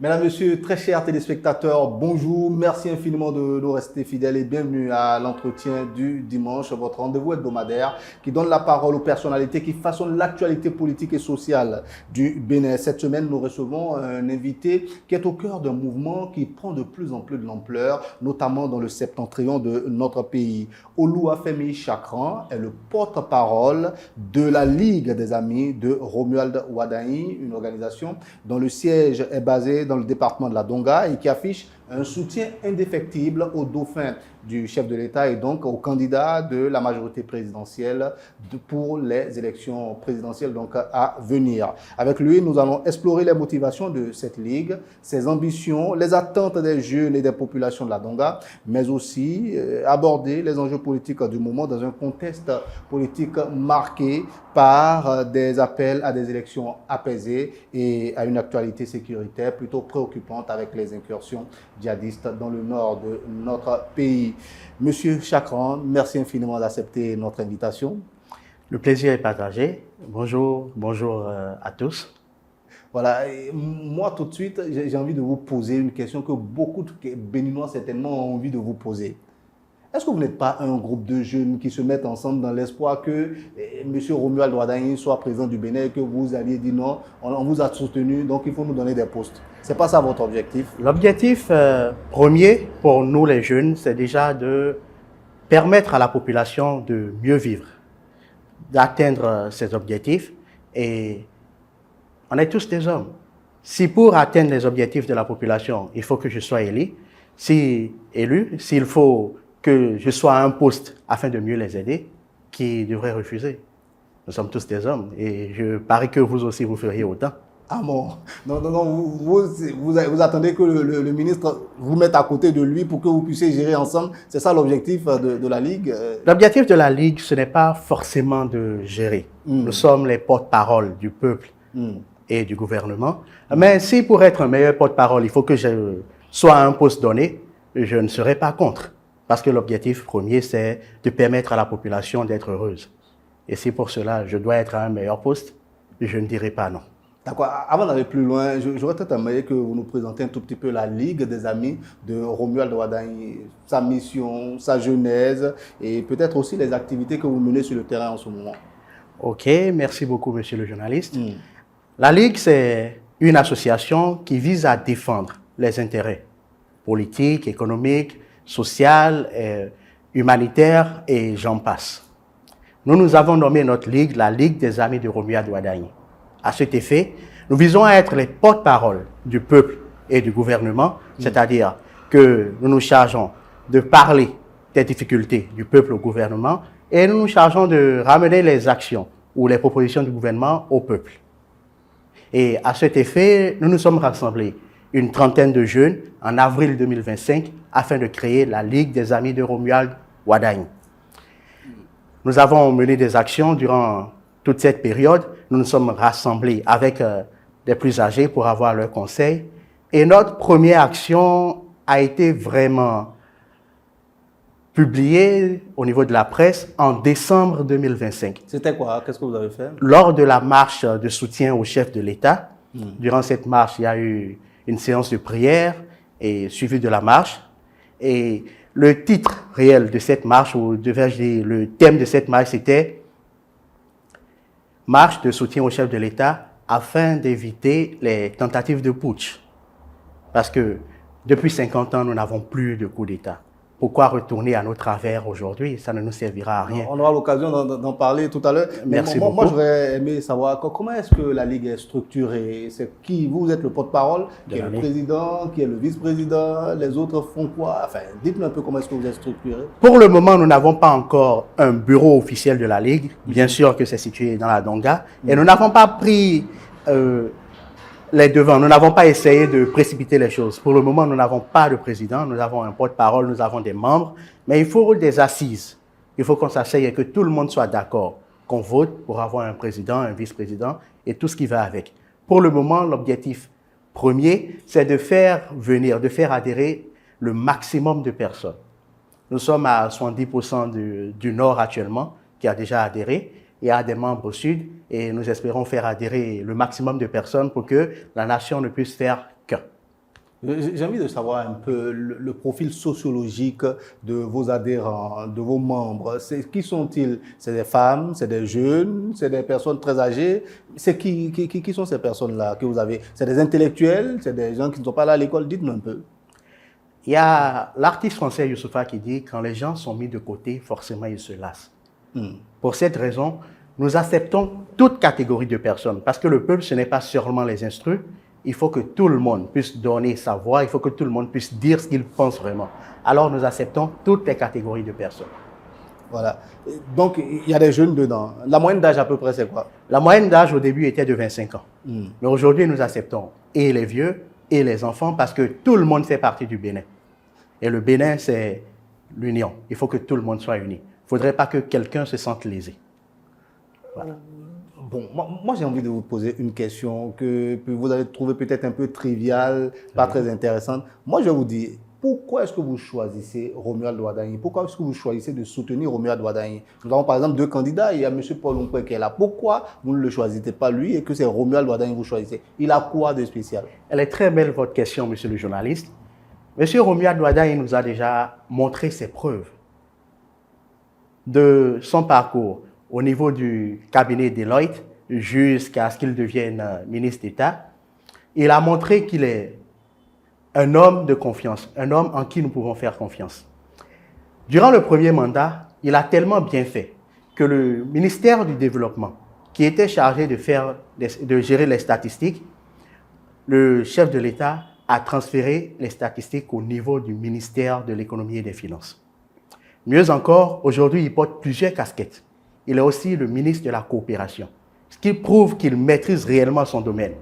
Mesdames, Messieurs, très chers téléspectateurs, bonjour. Merci infiniment de nous rester fidèles et bienvenue à l'entretien du dimanche, votre rendez-vous hebdomadaire qui donne la parole aux personnalités qui façonnent l'actualité politique et sociale du Bénin. Cette semaine, nous recevons un invité qui est au cœur d'un mouvement qui prend de plus en plus de l'ampleur, notamment dans le septentrion de notre pays. Oluwafemi Chakran est le porte-parole de la Ligue des Amis de Romuald Wadagne, une organisation dont le siège est basé dans le département de la Donga et qui affiche un soutien indéfectible au dauphin du chef de l'État et donc au candidat de la majorité présidentielle pour les élections présidentielles donc à venir. Avec lui, nous allons explorer les motivations de cette ligue, ses ambitions, les attentes des jeunes et des populations de la Donga, mais aussi aborder les enjeux politiques du moment dans un contexte politique marqué par des appels à des élections apaisées et à une actualité sécuritaire plutôt préoccupante avec les incursions djihadistes dans le nord de notre pays. Monsieur Chakran, merci infiniment d'accepter notre invitation. Le plaisir est partagé. Bonjour à tous. Voilà, et moi tout de suite, j'ai envie de vous poser une question que beaucoup de Béninois certainement ont envie de vous poser. Est-ce que vous n'êtes pas un groupe de jeunes qui se mettent ensemble dans l'espoir que M. Romuald Wadagne soit président du Bénin et que vous alliez dire non, on vous a soutenu, donc il faut nous donner des postes? Ce n'est pas ça votre objectif? L'objectif premier pour nous les jeunes, c'est déjà de permettre à la population de mieux vivre, d'atteindre ces objectifs. Et on est tous des hommes. Si pour atteindre les objectifs de la population, il faut que je sois élu, s'il faut que je sois à un poste afin de mieux les aider, qui devrait refuser? Nous sommes tous des hommes et je parie que vous aussi vous feriez autant. Ah bon? Non, vous attendez que le ministre vous mette à côté de lui pour que vous puissiez gérer ensemble. C'est ça l'objectif de la Ligue? L'objectif de la Ligue, ce n'est pas forcément de gérer. Nous sommes les porte-parole du peuple et du gouvernement. Mais si pour être un meilleur porte-parole, il faut que je sois à un poste donné, je ne serai pas contre. Parce que l'objectif premier, c'est de permettre à la population d'être heureuse. Et si pour cela, je dois être à un meilleur poste, je ne dirai pas non. D'accord. Avant d'aller plus loin, j'aurais peut-être aimé que vous nous présentiez un tout petit peu la Ligue des Amis de Romuald Wadagne, sa mission, sa genèse et peut-être aussi les activités que vous menez sur le terrain en ce moment. Ok, merci beaucoup, monsieur le journaliste. La Ligue, c'est une association qui vise à défendre les intérêts politiques, économiques, social, humanitaire et j'en passe. Nous avons nommé notre ligue la Ligue des Amis de Romuald Wadagne. À cet effet, nous visons à être les porte-parole du peuple et du gouvernement, c'est-à-dire que nous nous chargeons de parler des difficultés du peuple au gouvernement et nous nous chargeons de ramener les actions ou les propositions du gouvernement au peuple. Et à cet effet, nous nous sommes rassemblés une trentaine de jeunes en avril 2025 afin de créer la Ligue des Amis de Romuald Wadagne. Nous avons mené des actions durant toute cette période. Nous nous sommes rassemblés avec des plus âgés pour avoir leurs conseils. Et notre première action a été vraiment publiée au niveau de la presse en décembre 2025. C'était quoi? Qu'est-ce que vous avez fait? Lors de la marche de soutien au chef de l'État, durant cette marche, il y a eu une séance de prière et suivie de la marche. Et le titre réel de cette marche, ou devrais-je dire le thème de cette marche, c'était « Marche de soutien au chef de l'État afin d'éviter les tentatives de putsch ». Parce que depuis 50 ans, nous n'avons plus de coup d'État. Pourquoi retourner à nos travers aujourd'hui? Ça ne nous servira à rien. On aura l'occasion d'en parler tout à l'heure. Merci beaucoup. Moi, j'aurais aimé savoir comment est-ce que la Ligue est structurée. C'est qui? Vous êtes le porte-parole, qui est le président, qui est le vice-président, les autres font quoi? Enfin, dites-nous un peu comment est-ce que vous êtes structuré. Pour le moment, nous n'avons pas encore un bureau officiel de la Ligue. Bien sûr que c'est situé dans la Donga. Et nous n'avons pas pris les devants. Nous n'avons pas essayé de précipiter les choses. Pour le moment, nous n'avons pas de président. Nous avons un porte-parole, nous avons des membres. Mais il faut des assises. Il faut qu'on s'asseye et que tout le monde soit d'accord. Qu'on vote pour avoir un président, un vice-président et tout ce qui va avec. Pour le moment, l'objectif premier, c'est de faire venir, de faire adhérer le maximum de personnes. Nous sommes à 70% du Nord actuellement qui a déjà adhéré. Il y a des membres au Sud et nous espérons faire adhérer le maximum de personnes pour que la nation ne puisse faire qu'un. J'ai envie de savoir un peu le profil sociologique de vos adhérents, de vos membres. Qui sont-ils? C'est des femmes, c'est des jeunes, c'est des personnes très âgées. C'est qui sont ces personnes-là que vous avez? C'est des intellectuels, c'est des gens qui ne sont pas là à l'école? Dites-moi un peu. Il y a l'artiste français Youssoufa qui dit « Quand les gens sont mis de côté, forcément ils se lassent ». Pour cette raison, nous acceptons toute catégorie de personnes parce que le peuple, ce n'est pas seulement les instruits. Il faut que tout le monde puisse donner sa voix, il faut que tout le monde puisse dire ce qu'il pense vraiment. Alors nous acceptons toutes les catégories de personnes. Voilà. Donc, il y a des jeunes dedans. La moyenne d'âge à peu près, c'est quoi? La moyenne d'âge au début était de 25 ans. Mais aujourd'hui, nous acceptons et les vieux et les enfants parce que tout le monde fait partie du Bénin. Et le Bénin, c'est l'union. Il faut que tout le monde soit uni. Il ne faudrait pas que quelqu'un se sente lésé. Voilà. Bon, moi j'ai envie de vous poser une question que vous allez trouver peut-être un peu triviale, pas très intéressante. Moi, je vais vous dire, pourquoi est-ce que vous choisissez Romuald Ouaddaï? Pourquoi est-ce que vous choisissez de soutenir Romuald Ouaddaï? Nous avons par exemple deux candidats, il y a M. Paul Onkwe qui est là. Pourquoi vous ne le choisissez pas lui et que c'est Romuald Ouaddaï que vous choisissez? Il a quoi de spécial? Elle est très belle votre question, monsieur le journaliste. M. Romuald Ouaddaï nous a déjà montré ses preuves de son parcours au niveau du cabinet Deloitte jusqu'à ce qu'il devienne ministre d'État. Il a montré qu'il est un homme de confiance, un homme en qui nous pouvons faire confiance. Durant le premier mandat, il a tellement bien fait que le ministère du Développement, qui était chargé de gérer les statistiques, le chef de l'État a transféré les statistiques au niveau du ministère de l'Économie et des Finances. Mieux encore, aujourd'hui, il porte plusieurs casquettes. Il est aussi le ministre de la Coopération, ce qui prouve qu'il maîtrise réellement son domaine.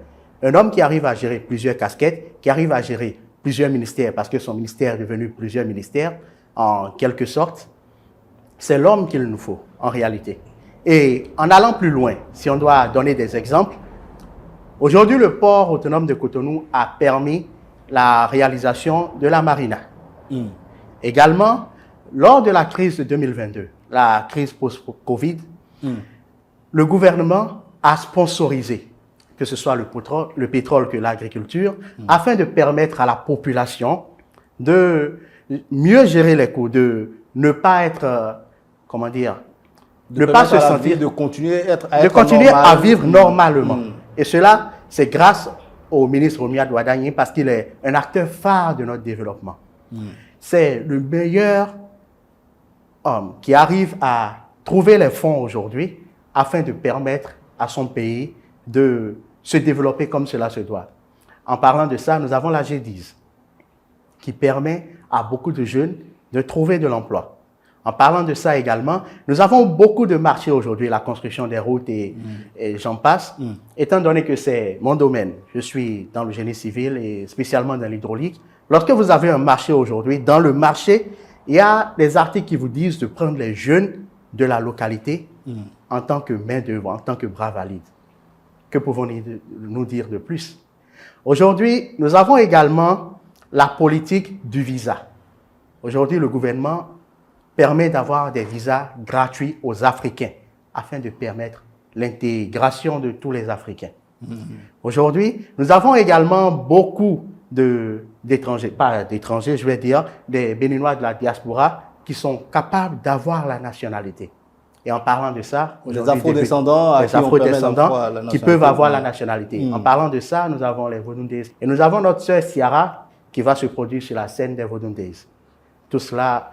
Un homme qui arrive à gérer plusieurs casquettes, qui arrive à gérer plusieurs ministères, parce que son ministère est devenu plusieurs ministères, en quelque sorte, c'est l'homme qu'il nous faut, en réalité. Et en allant plus loin, si on doit donner des exemples, aujourd'hui, le port autonome de Cotonou a permis la réalisation de la marina. Également, lors de la crise de 2022, la crise post-Covid, le gouvernement a sponsorisé, que ce soit le pétrole que l'agriculture, afin de permettre à la population de mieux gérer les coûts, de ne pas être, comment dire, de ne pas se sentir, de continuer à vivre normalement. Et cela, c'est grâce au ministre Romuald Ouaddaï parce qu'il est un acteur phare de notre développement. C'est le meilleur homme qui arrive à trouver les fonds aujourd'hui afin de permettre à son pays de se développer comme cela se doit. En parlant de ça, nous avons la G10 qui permet à beaucoup de jeunes de trouver de l'emploi. En parlant de ça également, nous avons beaucoup de marchés aujourd'hui, la construction des routes et j'en passe, étant donné que c'est mon domaine. Je suis dans le génie civil et spécialement dans l'hydraulique. Lorsque vous avez un marché aujourd'hui, dans le marché, il y a des articles qui vous disent de prendre les jeunes de la localité en tant que main-d'œuvre, en tant que bras valide. Que pouvons-nous dire de plus? Aujourd'hui, nous avons également la politique du visa. Aujourd'hui, le gouvernement permet d'avoir des visas gratuits aux Africains afin de permettre l'intégration de tous les Africains. Aujourd'hui, nous avons également beaucoup d'étrangers, pas d'étrangers, je vais dire, des Béninois de la diaspora qui sont capables d'avoir la nationalité. Et en parlant de ça, les afrodescendants, qui peuvent avoir la nationalité. En parlant de ça, nous avons les Vodundes. Et nous avons notre sœur Ciara qui va se produire sur la scène des Vodundes. Tout cela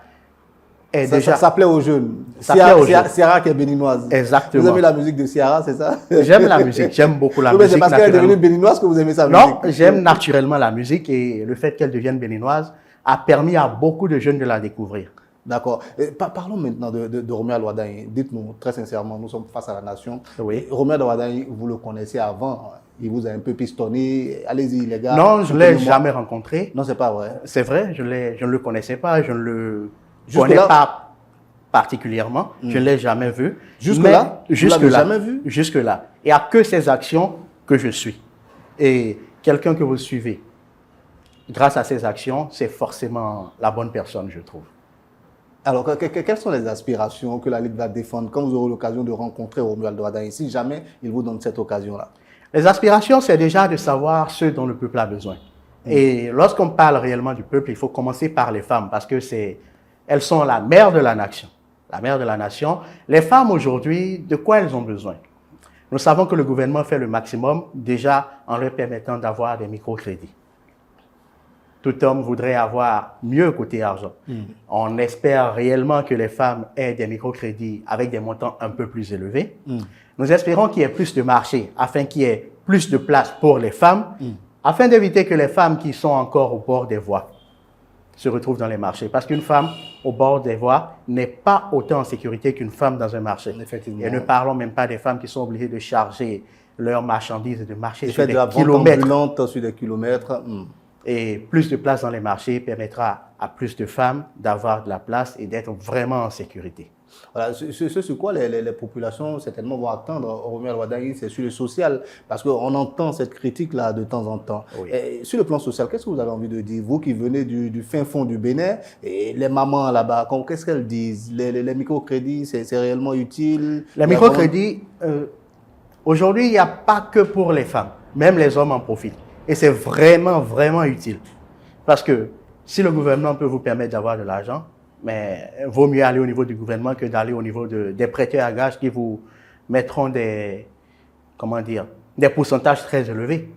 est déjà... Ça plaît aux jeunes. Ciara qui est béninoise. Exactement. Vous aimez la musique de Ciara, c'est ça? J'aime la musique, j'aime beaucoup la musique. C'est parce qu'elle est devenue béninoise que vous aimez sa musique? Non, j'aime naturellement la musique et le fait qu'elle devienne béninoise a permis à beaucoup de jeunes de la découvrir. D'accord. Parlons maintenant de Romuald Ouaddaï. Dites-nous très sincèrement, nous sommes face à la nation. Oui. Romuald Ouaddaï, vous le connaissez avant. Il vous a un peu pistonné. Allez-y, les gars. Non, je ne l'ai jamais rencontré. Non, c'est pas vrai. C'est vrai, je ne le connaissais pas. Je ne le connais pas particulièrement. Je ne l'ai jamais vu. Jusque-là? Jusque-là. Jamais vu? Jusque-là. Il n'y a que ces actions que je suis. Et quelqu'un que vous suivez, grâce à ces actions, c'est forcément la bonne personne, je trouve. Alors, quelles sont les aspirations que la Ligue va défendre quand vous aurez l'occasion de rencontrer Romuald Ouaddaï, si jamais il vous donne cette occasion-là? Les aspirations, c'est déjà de savoir ce dont le peuple a besoin. Et lorsqu'on parle réellement du peuple, il faut commencer par les femmes parce que elles sont la mère de la nation. La mère de la nation. Les femmes aujourd'hui, de quoi elles ont besoin? Nous savons que le gouvernement fait le maximum déjà en leur permettant d'avoir des microcrédits. Tout homme voudrait avoir mieux côté argent. On espère réellement que les femmes aient des microcrédits avec des montants un peu plus élevés. Nous espérons qu'il y ait plus de marché afin qu'il y ait plus de place pour les femmes, afin d'éviter que les femmes qui sont encore au bord des voies se retrouvent dans les marchés. Parce qu'une femme au bord des voies n'est pas autant en sécurité qu'une femme dans un marché. Effectivement. Et ne parlons même pas des femmes qui sont obligées de charger leurs marchandises et de marcher sur de des la vente kilomètres. ambulante sur des kilomètres. Et plus de place dans les marchés permettra à plus de femmes d'avoir de la place et d'être vraiment en sécurité. Voilà, ce sur quoi les populations certainement vont attendre, Romuald Wadagui, c'est sur le social, parce qu'on entend cette critique-là de temps en temps. Oui. Et sur le plan social, qu'est-ce que vous avez envie de dire? Vous qui venez du fin fond du Bénin, et les mamans là-bas, qu'est-ce qu'elles disent? Les microcrédits, c'est réellement utile? Les microcrédits, aujourd'hui, il n'y a pas que pour les femmes, même les hommes en profitent. Et c'est vraiment, vraiment utile. Parce que si le gouvernement peut vous permettre d'avoir de l'argent, mais vaut mieux aller au niveau du gouvernement que d'aller au niveau des prêteurs à gages qui vous mettront des pourcentages très élevés.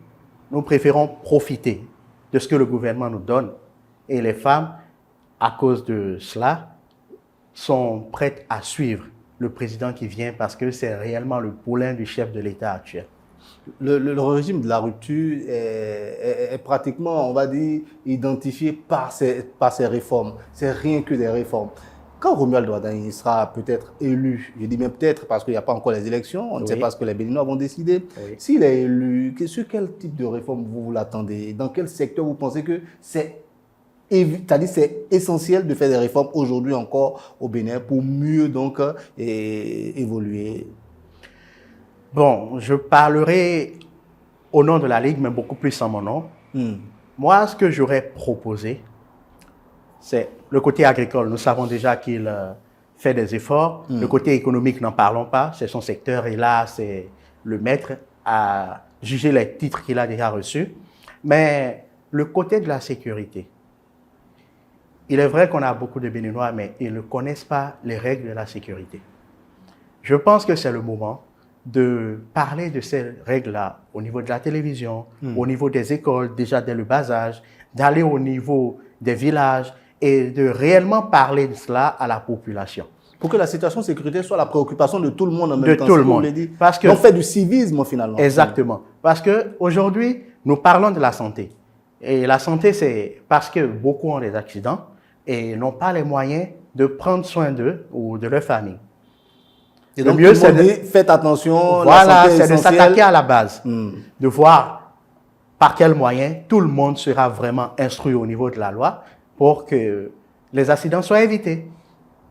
Nous préférons profiter de ce que le gouvernement nous donne. Et les femmes, à cause de cela, sont prêtes à suivre le président qui vient parce que c'est réellement le poulain du chef de l'État actuel. Le régime de la rupture est pratiquement, on va dire, identifié par ces réformes. C'est rien que des réformes. Quand Romuald Wadagui sera peut-être élu, je dis bien peut-être parce qu'il n'y a pas encore les élections, on ne sait pas ce que les Béninois vont décider. S'il est élu, sur quel type de réforme vous l'attendez? Dans quel secteur vous pensez que c'est essentiel de faire des réformes aujourd'hui encore au Bénin pour mieux donc évoluer? Bon, je parlerai au nom de la Ligue, mais beaucoup plus en mon nom. Moi, ce que j'aurais proposé, c'est le côté agricole. Nous savons déjà qu'il fait des efforts. Le côté économique, n'en parlons pas. C'est son secteur et là, c'est le maître à juger les titres qu'il a déjà reçus. Mais le côté de la sécurité, il est vrai qu'on a beaucoup de Béninois, mais ils ne connaissent pas les règles de la sécurité. Je pense que c'est le moment de parler de ces règles-là au niveau de la télévision, au niveau des écoles, déjà dès le bas âge, d'aller au niveau des villages et de réellement parler de cela à la population. Pour que la situation de sécurité soit la préoccupation de tout le monde en même temps. De tout le monde. Parce que on fait du civisme finalement. Exactement. Parce qu'aujourd'hui, nous parlons de la santé. Et la santé, c'est parce que beaucoup ont des accidents et n'ont pas les moyens de prendre soin d'eux ou de leur famille. Et donc, le mieux, c'est faites attention. Voilà, c'est de s'attaquer à la base, de voir par quels moyens tout le monde sera vraiment instruit au niveau de la loi pour que les accidents soient évités.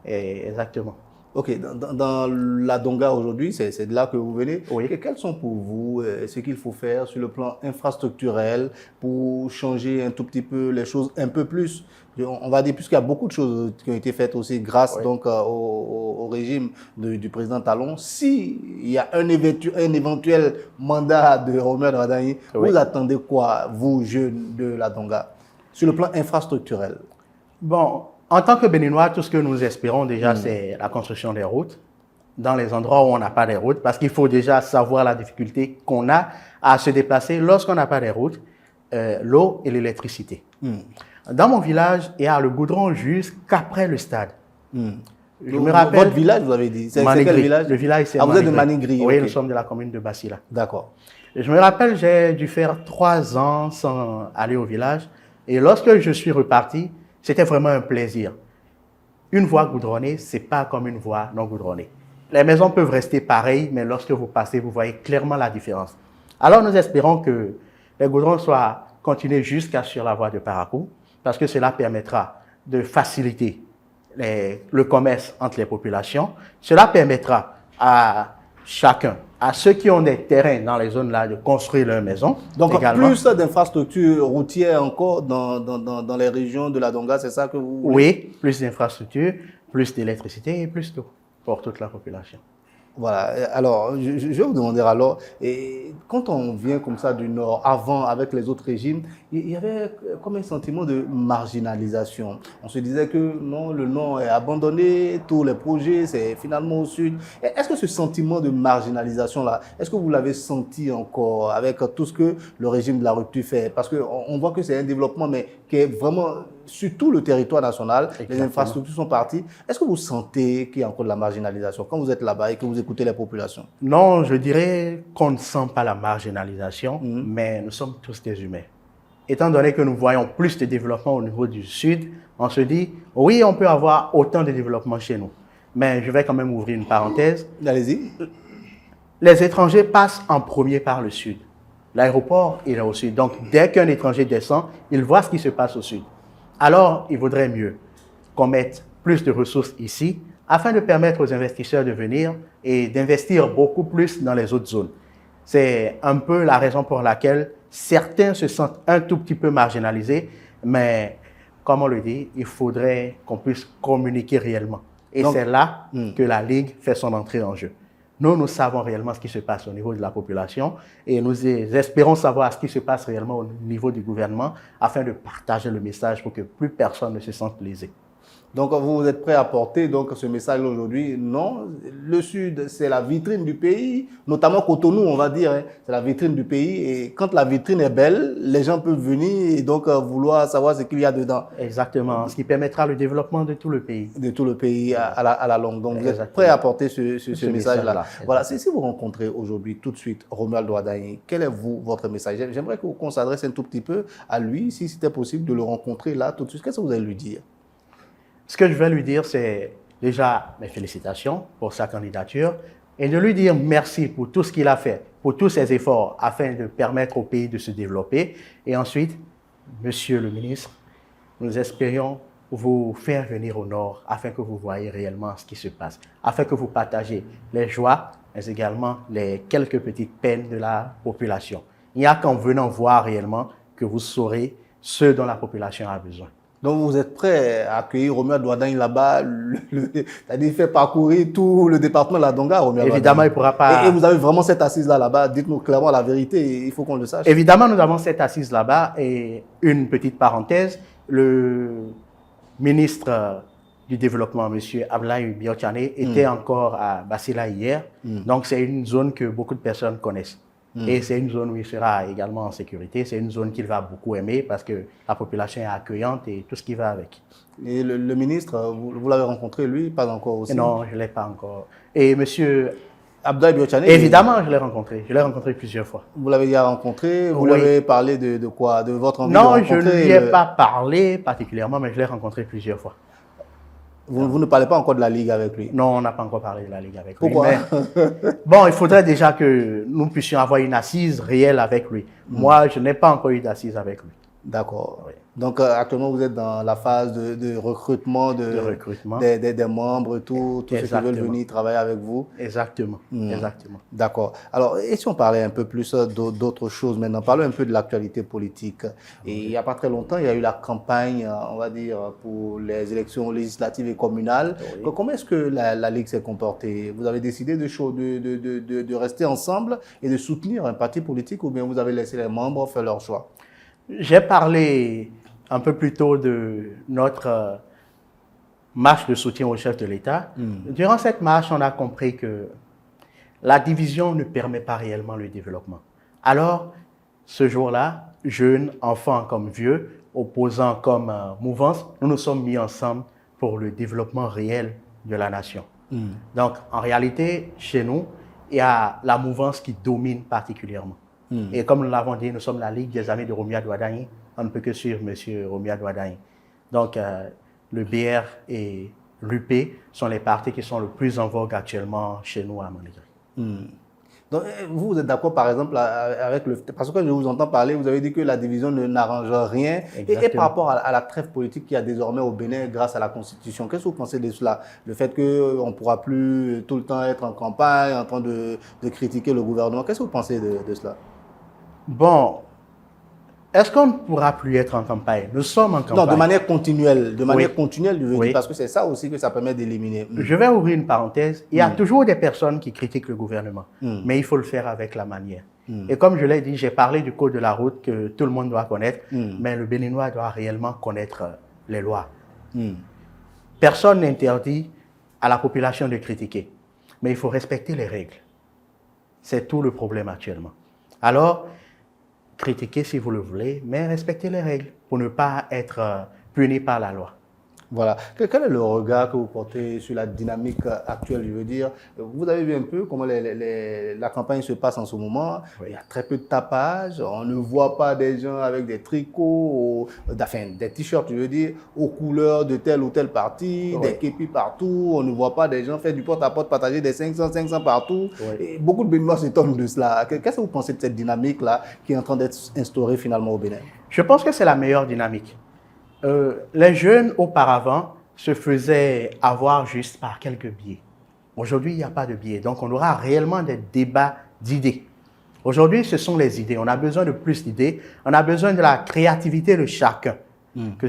Exactement. Ok, dans la Donga aujourd'hui, c'est de là que vous venez. Oui. Quels sont pour vous ce qu'il faut faire sur le plan infrastructurel pour changer un tout petit peu les choses un peu plus? On va dire, puisqu'il y a beaucoup de choses qui ont été faites aussi grâce donc au régime du président Talon. S'il y a un éventuel mandat de Romuald Wadagui, vous attendez quoi, vous, jeunes de la Donga, sur le plan infrastructurel? Bon, en tant que Béninois, tout ce que nous espérons déjà, c'est la construction des routes dans les endroits où on n'a pas de routes, parce qu'il faut déjà savoir la difficulté qu'on a à se déplacer lorsqu'on n'a pas de routes, l'eau et l'électricité. Dans mon village, il y a le goudron jusqu'après le stade. Je me rappelle. Votre village, vous avez dit? C'est quel village? Le village, c'est vous êtes de Maningri? Oui, nous sommes de la commune de Bassila. D'accord. Je me rappelle, j'ai dû faire 3 ans sans aller au village. Et lorsque je suis reparti, c'était vraiment un plaisir. Une voie goudronnée, ce n'est pas comme une voie non goudronnée. Les maisons peuvent rester pareilles, mais lorsque vous passez, vous voyez clairement la différence. Alors, nous espérons que les goudrons soient continués jusqu'à sur la voie de Parakou, parce que cela permettra de faciliter le commerce entre les populations. Cela permettra à chacun, à ceux qui ont des terrains dans les zones-là, de construire leur maison. Donc, également, plus d'infrastructures routières encore dans les régions de la Donga, c'est ça que vous voulez? Oui, plus d'infrastructures, plus d'électricité et plus d'eau pour toute la population. Voilà, alors je vais vous demander alors, et quand on vient comme ça du Nord, avant avec les autres régimes, il y avait comme un sentiment de marginalisation. On se disait que non, le Nord est abandonné, tous les projets, c'est finalement au Sud. Est-ce que ce sentiment de marginalisation-là, est-ce que vous l'avez senti encore avec tout ce que le régime de la rupture fait? Parce qu'on voit que c'est un développement, mais qui est vraiment sur tout le territoire national, les infrastructures sont parties. Est-ce que vous sentez qu'il y a encore de la marginalisation quand vous êtes là-bas et que vous écoutez les populations? Non, je dirais qu'on ne sent pas la marginalisation, mais nous sommes tous des humains. Étant donné que nous voyons plus de développement au niveau du Sud, on se dit, oui, on peut avoir autant de développement chez nous. Mais je vais quand même ouvrir une parenthèse. Allez-y. Les étrangers passent en premier par le Sud. L'aéroport, il est au Sud. Donc, dès qu'un étranger descend, il voit ce qui se passe au Sud. Alors, il vaudrait mieux qu'on mette plus de ressources ici afin de permettre aux investisseurs de venir et d'investir beaucoup plus dans les autres zones. C'est un peu la raison pour laquelle certains se sentent un tout petit peu marginalisés, mais comme on le dit, il faudrait qu'on puisse communiquer réellement. Et c'est là que la Ligue fait son entrée en jeu. Nous savons réellement ce qui se passe au niveau de la population et nous espérons savoir ce qui se passe réellement au niveau du gouvernement afin de partager le message pour que plus personne ne se sente lésé. Donc, vous êtes prêt à porter donc, ce message aujourd'hui? Non, le Sud, c'est la vitrine du pays, notamment Cotonou, on va dire. Hein, c'est la vitrine du pays. Et quand la vitrine est belle, les gens peuvent venir et donc vouloir savoir ce qu'il y a dedans. Exactement, ce qui permettra le développement de tout le pays. De tout le pays à la longue. Donc, vous êtes prêt à porter ce message-là. Voilà, si vous rencontrez aujourd'hui tout de suite Romuald Ouaddaï, quel est votre message? J'aimerais qu'on s'adresse un tout petit peu à lui, si c'était possible de le rencontrer là tout de suite. Qu'est-ce que vous allez lui dire? Ce que je vais lui dire, c'est déjà mes félicitations pour sa candidature et de lui dire merci pour tout ce qu'il a fait, pour tous ses efforts afin de permettre au pays de se développer. Et ensuite, Monsieur le ministre, nous espérions vous faire venir au Nord afin que vous voyez réellement ce qui se passe, afin que vous partagez les joies, mais également les quelques petites peines de la population. Il n'y a qu'en venant voir réellement que vous saurez ce dont la population a besoin. Donc, vous êtes prêt à accueillir Romuald Ouaddaï là-bas, c'est-à-dire faire parcourir tout le département de la Donga, Romuald Ouaddaï. Évidemment, il ne pourra pas... Et vous avez vraiment cette assise là-bas, dites-nous clairement la vérité, il faut qu'on le sache. Évidemment, nous avons cette assise là-bas et une petite parenthèse, le ministre du Développement, M. Abdoulaye Biotchane, était encore à Bassila hier. Donc, c'est une zone que beaucoup de personnes connaissent. Et c'est une zone où il sera également en sécurité. C'est une zone qu'il va beaucoup aimer parce que la population est accueillante et tout ce qui va avec. Et le ministre, vous l'avez rencontré, lui, pas encore aussi? Non, je ne l'ai pas encore. Et M. Abdoulaye Biotchane? Évidemment, je l'ai rencontré. Je l'ai rencontré plusieurs fois. Vous l'avez déjà rencontré? Vous lui avez parlé de quoi? De votre envie de rencontrer? rencontrer? Non, je ne lui ai pas parlé particulièrement, mais je l'ai rencontré plusieurs fois. Vous ne parlez pas encore de la Ligue avec lui? Non, on n'a pas encore parlé de la Ligue avec lui. Pourquoi? Bon, il faudrait déjà que nous puissions avoir une assise réelle avec lui. Moi, je n'ai pas encore eu d'assise avec lui. D'accord. Oui. Donc, actuellement, vous êtes dans la phase de recrutement, des membres, tous ceux qui veulent venir travailler avec vous. Exactement. Exactement. D'accord. Alors, et si on parlait un peu plus d'autres choses maintenant, parlons un peu de l'actualité politique. Et il n'y a pas très longtemps, il y a eu la campagne, on va dire, pour les élections législatives et communales. Oui. Comment est-ce que la Ligue s'est comportée? Vous avez décidé de rester ensemble et de soutenir un parti politique ou bien vous avez laissé les membres faire leur choix? J'ai parlé un peu plus tôt de notre marche de soutien au chef de l'État. Durant cette marche, on a compris que la division ne permet pas réellement le développement. Alors, ce jour-là, jeunes, enfants comme vieux, opposants comme mouvance, nous nous sommes mis ensemble pour le développement réel de la nation. Donc, en réalité, chez nous, il y a la mouvance qui domine particulièrement. Et comme nous l'avons dit, nous sommes la Ligue des Amis de Romuald Ouaddaï. On ne peut que suivre M. Romuald Ouaddaï. Donc, le BR et l'UP sont les partis qui sont le plus en vogue actuellement chez nous à Manigri. Donc, vous êtes d'accord, par exemple, avec le... Parce que je vous entends parler, vous avez dit que la division n'arrange rien. Et par rapport à la trêve politique qu'il y a désormais au Bénin grâce à la Constitution, qu'est-ce que vous pensez de cela? Le fait qu'on ne pourra plus tout le temps être en campagne, en train de critiquer le gouvernement. Qu'est-ce que vous pensez de cela? Bon, Est-ce qu'on ne pourra plus être en campagne? Nous sommes en campagne. Non, de manière continuelle. De manière Oui. continuelle, je veux Oui. dire, parce que c'est ça aussi que ça permet d'éliminer. Je vais ouvrir une parenthèse. Il y a toujours des personnes qui critiquent le gouvernement, mais il faut le faire avec la manière. Et comme je l'ai dit, j'ai parlé du code de la route que tout le monde doit connaître, mais le Béninois doit réellement connaître les lois. Personne n'interdit à la population de critiquer, mais il faut respecter les règles. C'est tout le problème actuellement. Alors, critiquez si vous le voulez, mais respectez les règles pour ne pas être puni par la loi. Voilà. Quel est le regard que vous portez sur la dynamique actuelle? Je veux dire, vous avez vu un peu comment la campagne se passe en ce moment. Oui. Il y a très peu de tapage. On ne voit pas des gens avec des tricots, enfin, des t-shirts, je veux dire, aux couleurs de tel ou tel parti, oui. Des képis partout. On ne voit pas des gens faire du porte-à-porte, partager des 500 partout. Oui. Et beaucoup de Béninois s'étonnent de cela. Qu'est-ce que vous pensez de cette dynamique-là qui est en train d'être instaurée finalement au Bénin? Je pense que c'est la meilleure dynamique. Les jeunes, auparavant, se faisaient avoir juste par quelques biais. Aujourd'hui, il n'y a pas de biais. Donc, on aura réellement des débats d'idées. Aujourd'hui, ce sont les idées. On a besoin de plus d'idées. On a besoin de la créativité de chacun,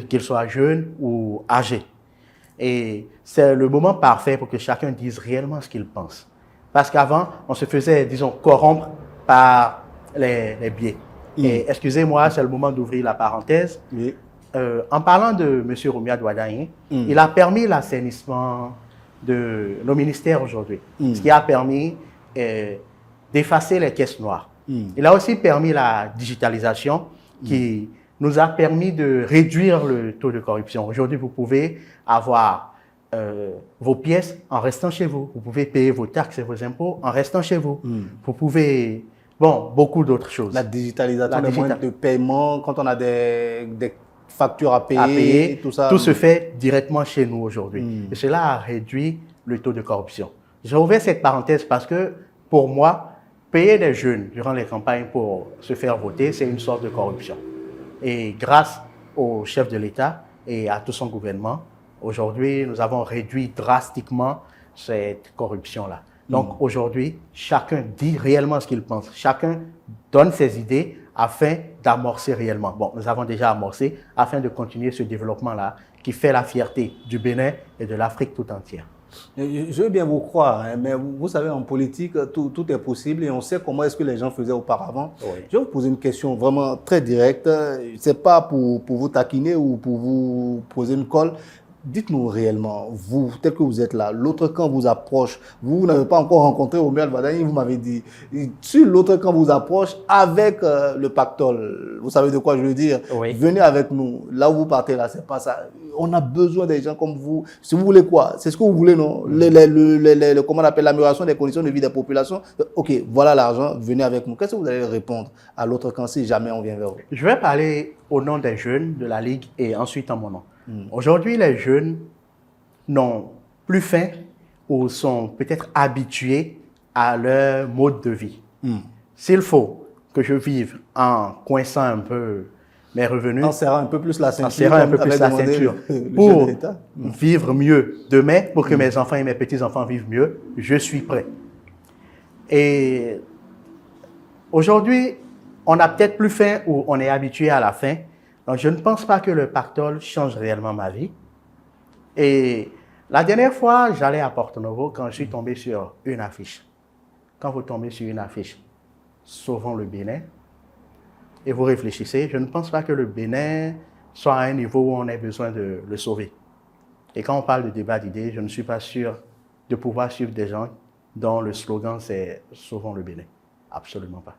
qu'il soit jeune ou âgé. Et c'est le moment parfait pour que chacun dise réellement ce qu'il pense. Parce qu'avant, on se faisait, disons, corrompre par les biais. Et excusez-moi, c'est le moment d'ouvrir la parenthèse. Oui. En parlant de M. Romia Douadaïn, il a permis l'assainissement de nos ministères aujourd'hui, ce qui a permis d'effacer les caisses noires. Il a aussi permis la digitalisation qui nous a permis de réduire le taux de corruption. Aujourd'hui, vous pouvez avoir vos pièces en restant chez vous. Vous pouvez payer vos taxes et vos impôts en restant chez vous. Vous pouvez... Bon, beaucoup d'autres choses. La digitalisation des moyens de paiement, quand on a des factures à payer, tout ça. Tout se fait directement chez nous aujourd'hui. Et cela a réduit le taux de corruption. J'ai ouvert cette parenthèse parce que, pour moi, payer des jeunes durant les campagnes pour se faire voter, c'est une sorte de corruption. Et grâce au chef de l'État et à tout son gouvernement, aujourd'hui, nous avons réduit drastiquement cette corruption-là. Donc aujourd'hui, chacun dit réellement ce qu'il pense. Chacun donne ses idées afin d'amorcer réellement. Bon, nous avons déjà amorcé afin de continuer ce développement-là qui fait la fierté du Bénin et de l'Afrique tout entière. Je veux bien vous croire, hein, mais vous savez, en politique, tout est possible et on sait comment est-ce que les gens faisaient auparavant. Oui. Je vais vous poser une question vraiment très directe. Ce n'est pas pour vous taquiner ou pour vous poser une colle. Dites-nous réellement, vous, tel que vous êtes là, l'autre camp vous approche, vous n'avez pas encore rencontré Romia Douadaïn, vous m'avez dit, si l'autre camp vous approche avec le pactole, vous savez de quoi je veux dire, oui. Venez avec nous, là où vous partez là, c'est pas ça. On a besoin des gens comme vous. Si vous voulez quoi? C'est ce que vous voulez, non? Comment on appelle l'amélioration des conditions de vie des populations? Ok, voilà l'argent, venez avec nous. Qu'est-ce que vous allez répondre à l'autre camp si jamais on vient vers vous? Je vais parler au nom des jeunes de la Ligue et ensuite en mon nom. Aujourd'hui, les jeunes n'ont plus faim ou sont peut-être habitués à leur mode de vie. S'il faut que je vive en coinçant un peu mes revenus, en serrant un peu plus la ceinture, pour vivre mieux demain, pour que mes enfants et mes petits-enfants vivent mieux, je suis prêt. Et aujourd'hui, on n'a peut-être plus faim ou on est habitué à la faim. Donc, je ne pense pas que le pactole change réellement ma vie. Et la dernière fois, j'allais à Porto Novo quand je suis tombé sur une affiche. Quand vous tombez sur une affiche, sauvons le Bénin, et vous réfléchissez, je ne pense pas que le Bénin soit à un niveau où on ait besoin de le sauver. Et quand on parle de débat d'idées, je ne suis pas sûr de pouvoir suivre des gens dont le slogan c'est « Sauvons le Bénin ». Absolument pas.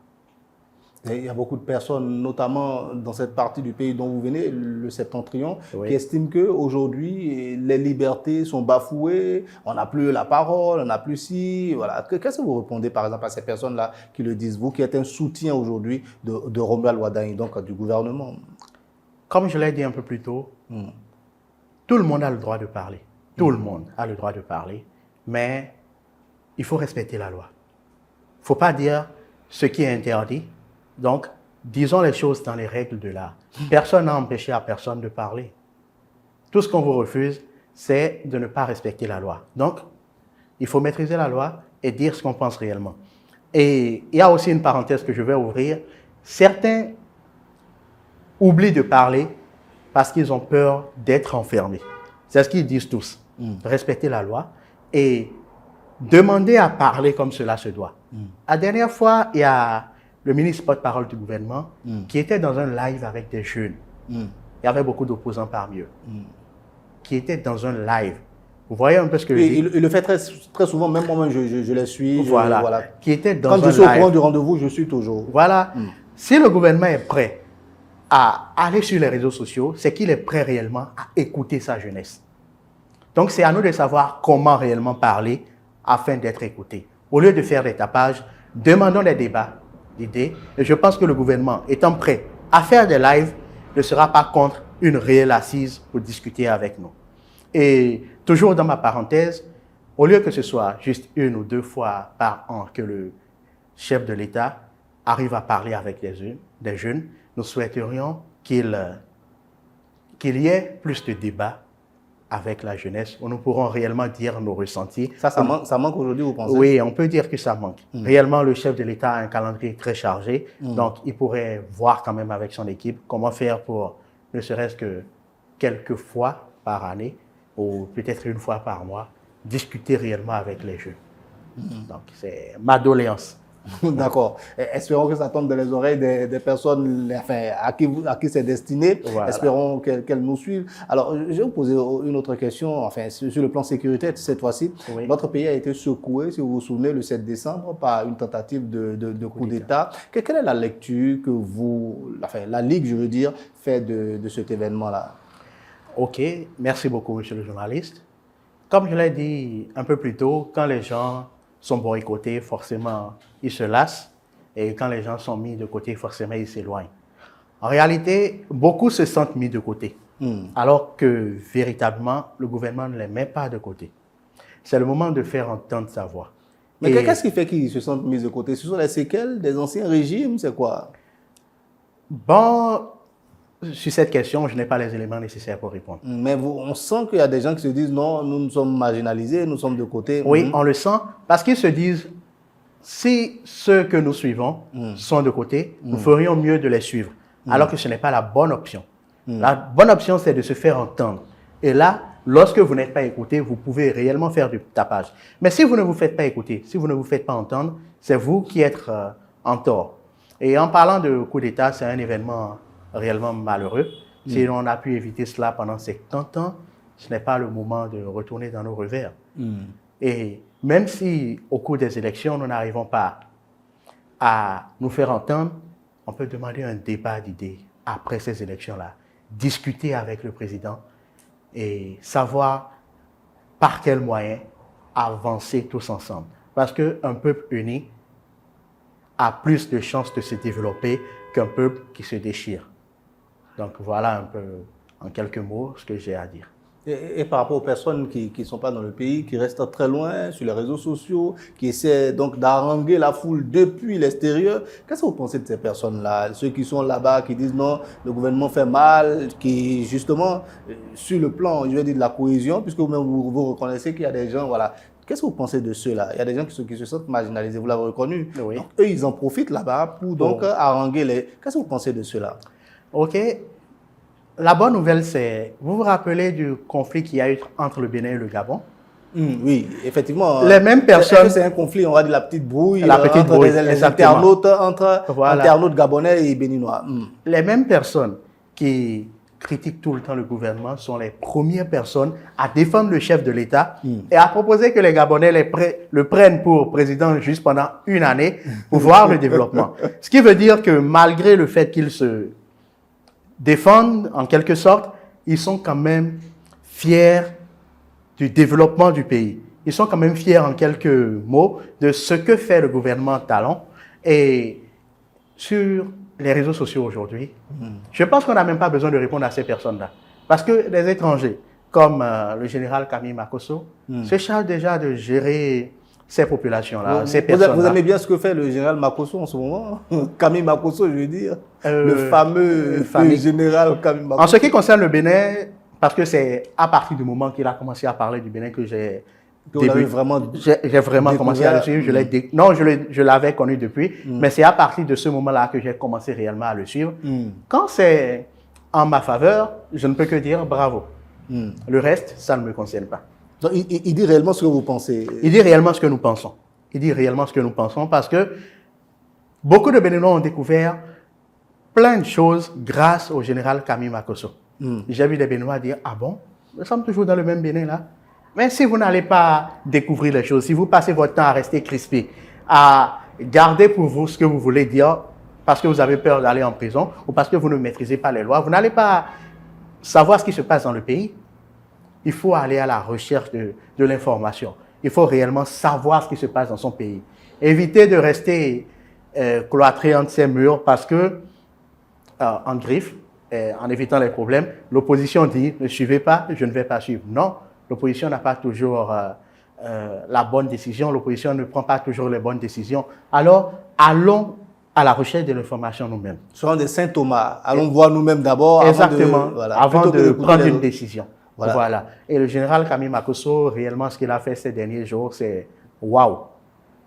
Il y a beaucoup de personnes, notamment dans cette partie du pays dont vous venez, le Septentrion, oui. Qui estiment qu'aujourd'hui, les libertés sont bafouées, on n'a plus la parole, on n'a plus si... Voilà. Qu'est-ce que vous répondez, par exemple, à ces personnes-là qui le disent, vous qui êtes un soutien aujourd'hui de Romia Douadaïn, donc du gouvernement? Comme je l'ai dit un peu plus tôt, tout le monde a le droit de parler. Tout le monde a le droit de parler, mais il faut respecter la loi. Il ne faut pas dire ce qui est interdit. Donc, disons les choses dans les règles de l'art. Personne n'a empêché à personne de parler. Tout ce qu'on vous refuse, c'est de ne pas respecter la loi. Donc, il faut maîtriser la loi et dire ce qu'on pense réellement. Et il y a aussi une parenthèse que je vais ouvrir. Certains oublient de parler parce qu'ils ont peur d'être enfermés. C'est ce qu'ils disent tous. Respecter la loi et demander à parler comme cela se doit. La dernière fois, il y a le ministre porte-parole du gouvernement qui était dans un live avec des jeunes. Il y avait beaucoup d'opposants parmi eux. Qui étaient dans un live. Vous voyez un peu ce que je dis? Il le fait très souvent, même moi-même, je les suis. Voilà. Qui était dans Quand un je suis au live. courant du rendez-vous, je suis toujours. Voilà. Si le gouvernement est prêt à aller sur les réseaux sociaux, c'est qu'il est prêt réellement à écouter sa jeunesse. Donc, c'est à nous de savoir comment réellement parler afin d'être écouté. Au lieu de faire des tapages, demandons des débats d'idées. Et je pense que le gouvernement, étant prêt à faire des lives, ne sera pas contre une réelle assise pour discuter avec nous. Et toujours dans ma parenthèse, au lieu que ce soit juste 1 ou 2 fois par an que le chef de l'État arrive à parler avec des jeunes, nous souhaiterions qu'il y ait plus de débats avec la jeunesse, où nous pourrons réellement dire nos ressentis. Ça manque aujourd'hui, vous pensez? Oui, on peut dire que ça manque. Réellement, le chef de l'État a un calendrier très chargé, donc il pourrait voir quand même avec son équipe comment faire pour, ne serait-ce que quelques fois par année, ou peut-être 1 fois par mois, discuter réellement avec les jeunes. Donc, c'est ma doléance. D'accord. Espérons que ça tombe dans les oreilles des personnes enfin, à qui c'est destiné. Voilà. Espérons qu'elles nous suivent. Alors, je vais vous poser une autre question, enfin, sur le plan sécuritaire cette fois-ci. Oui. Notre pays a été secoué, si vous vous souvenez, le 7 décembre par une tentative de coup d'État. Quelle est la lecture que la Ligue, je veux dire, fait de cet événement-là? OK. Merci beaucoup, monsieur le journaliste. Comme je l'ai dit un peu plus tôt, quand les gens sont boycottés, forcément, ils se lassent. Et quand les gens sont mis de côté, forcément, ils s'éloignent. En réalité, beaucoup se sentent mis de côté. Alors que, véritablement, le gouvernement ne les met pas de côté. C'est le moment de faire entendre sa voix. Mais qu'est-ce qui fait qu'ils se sentent mis de côté? Ce sont les séquelles des anciens régimes, c'est quoi? Bon, sur cette question, je n'ai pas les éléments nécessaires pour répondre. Mais on sent qu'il y a des gens qui se disent non, nous sommes marginalisés, nous sommes de côté. Oui, on le sent parce qu'ils se disent si ceux que nous suivons sont de côté, nous ferions mieux de les suivre. Alors que ce n'est pas la bonne option. La bonne option, c'est de se faire entendre. Et là, lorsque vous n'êtes pas écouté, vous pouvez réellement faire du tapage. Mais si vous ne vous faites pas écouter, si vous ne vous faites pas entendre, c'est vous qui êtes en tort. Et en parlant de coup d'État, c'est un événement réellement malheureux. Si on a pu éviter cela pendant 50 ans, ce n'est pas le moment de retourner dans nos revers. Et même si au cours des élections, nous n'arrivons pas à nous faire entendre, on peut demander un débat d'idées après ces élections-là, discuter avec le président et savoir par quels moyens avancer tous ensemble. Parce qu'un peuple uni a plus de chances de se développer qu'un peuple qui se déchire. Donc voilà un peu, en quelques mots, ce que j'ai à dire. Et par rapport aux personnes qui ne sont pas dans le pays, qui restent très loin sur les réseaux sociaux, qui essaient donc d'haranguer la foule depuis l'extérieur, qu'est-ce que vous pensez de ces personnes-là? Ceux qui sont là-bas, qui disent non, le gouvernement fait mal, qui justement, sur le plan, je vais dire, de la cohésion, puisque vous-même vous reconnaissez qu'il y a des gens, voilà. Qu'est-ce que vous pensez de ceux-là? Il y a des gens qui se sentent marginalisés, vous l'avez reconnu. Oui. Donc, eux, ils en profitent là-bas pour donc haranguer les... Qu'est-ce que vous pensez de ceux-là? OK. La bonne nouvelle, c'est, vous vous rappelez du conflit qu'il y a eu entre le Bénin et le Gabon? Oui, effectivement. Les mêmes personnes. C'est un conflit, on va dire la petite brouille. Entre les internautes, internautes gabonais et béninois. Les mêmes personnes qui critiquent tout le temps le gouvernement sont les premières personnes à défendre le chef de l'État et à proposer que les Gabonais le prennent pour président juste pendant 1 année pour voir le développement. Ce qui veut dire que malgré le fait qu'ils se défendent en quelque sorte, ils sont quand même fiers du développement du pays. Ils sont quand même fiers en quelques mots de ce que fait le gouvernement Talon. Et sur les réseaux sociaux aujourd'hui, je pense qu'on n'a même pas besoin de répondre à ces personnes-là. Parce que les étrangers, comme le général Camille Makosso, se chargent déjà de gérer ces populations-là, ces personnes-là. Vous aimez bien ce que fait le général Makosso en ce moment? Camille Makosso, je veux dire. Le fameux général Camille Makosso. En ce qui concerne le Bénin, parce que c'est à partir du moment qu'il a commencé à parler du Bénin que j'ai Vous l'avez vraiment j'ai vraiment commencé à le suivre. Non, je l'avais connu depuis, mais c'est à partir de ce moment-là que j'ai commencé réellement à le suivre. Quand c'est en ma faveur, je ne peux que dire bravo. Le reste, ça ne me concerne pas. Donc, il dit réellement ce que vous pensez. Il dit réellement ce que nous pensons. Il dit réellement ce que nous pensons parce que beaucoup de Béninois ont découvert plein de choses grâce au général Camille Makosso. J'ai vu des Béninois dire, ah bon, nous sommes toujours dans le même Bénin là. Mais si vous n'allez pas découvrir les choses, si vous passez votre temps à rester crispé, à garder pour vous ce que vous voulez dire parce que vous avez peur d'aller en prison ou parce que vous ne maîtrisez pas les lois, vous n'allez pas savoir ce qui se passe dans le pays. Il faut aller à la recherche de l'information. Il faut réellement savoir ce qui se passe dans son pays. Éviter de rester cloîtré entre ces murs parce que, en griffe, en évitant les problèmes, l'opposition dit « ne suivez pas, je ne vais pas suivre ». Non, l'opposition n'a pas toujours la bonne décision, l'opposition ne prend pas toujours les bonnes décisions. Alors, allons à la recherche de l'information nous-mêmes. Soyons des Saint Thomas, allons voir nous-mêmes d'abord avant de prendre une décision. Voilà. Et le général Camille Makosso, réellement, ce qu'il a fait ces derniers jours, c'est waouh.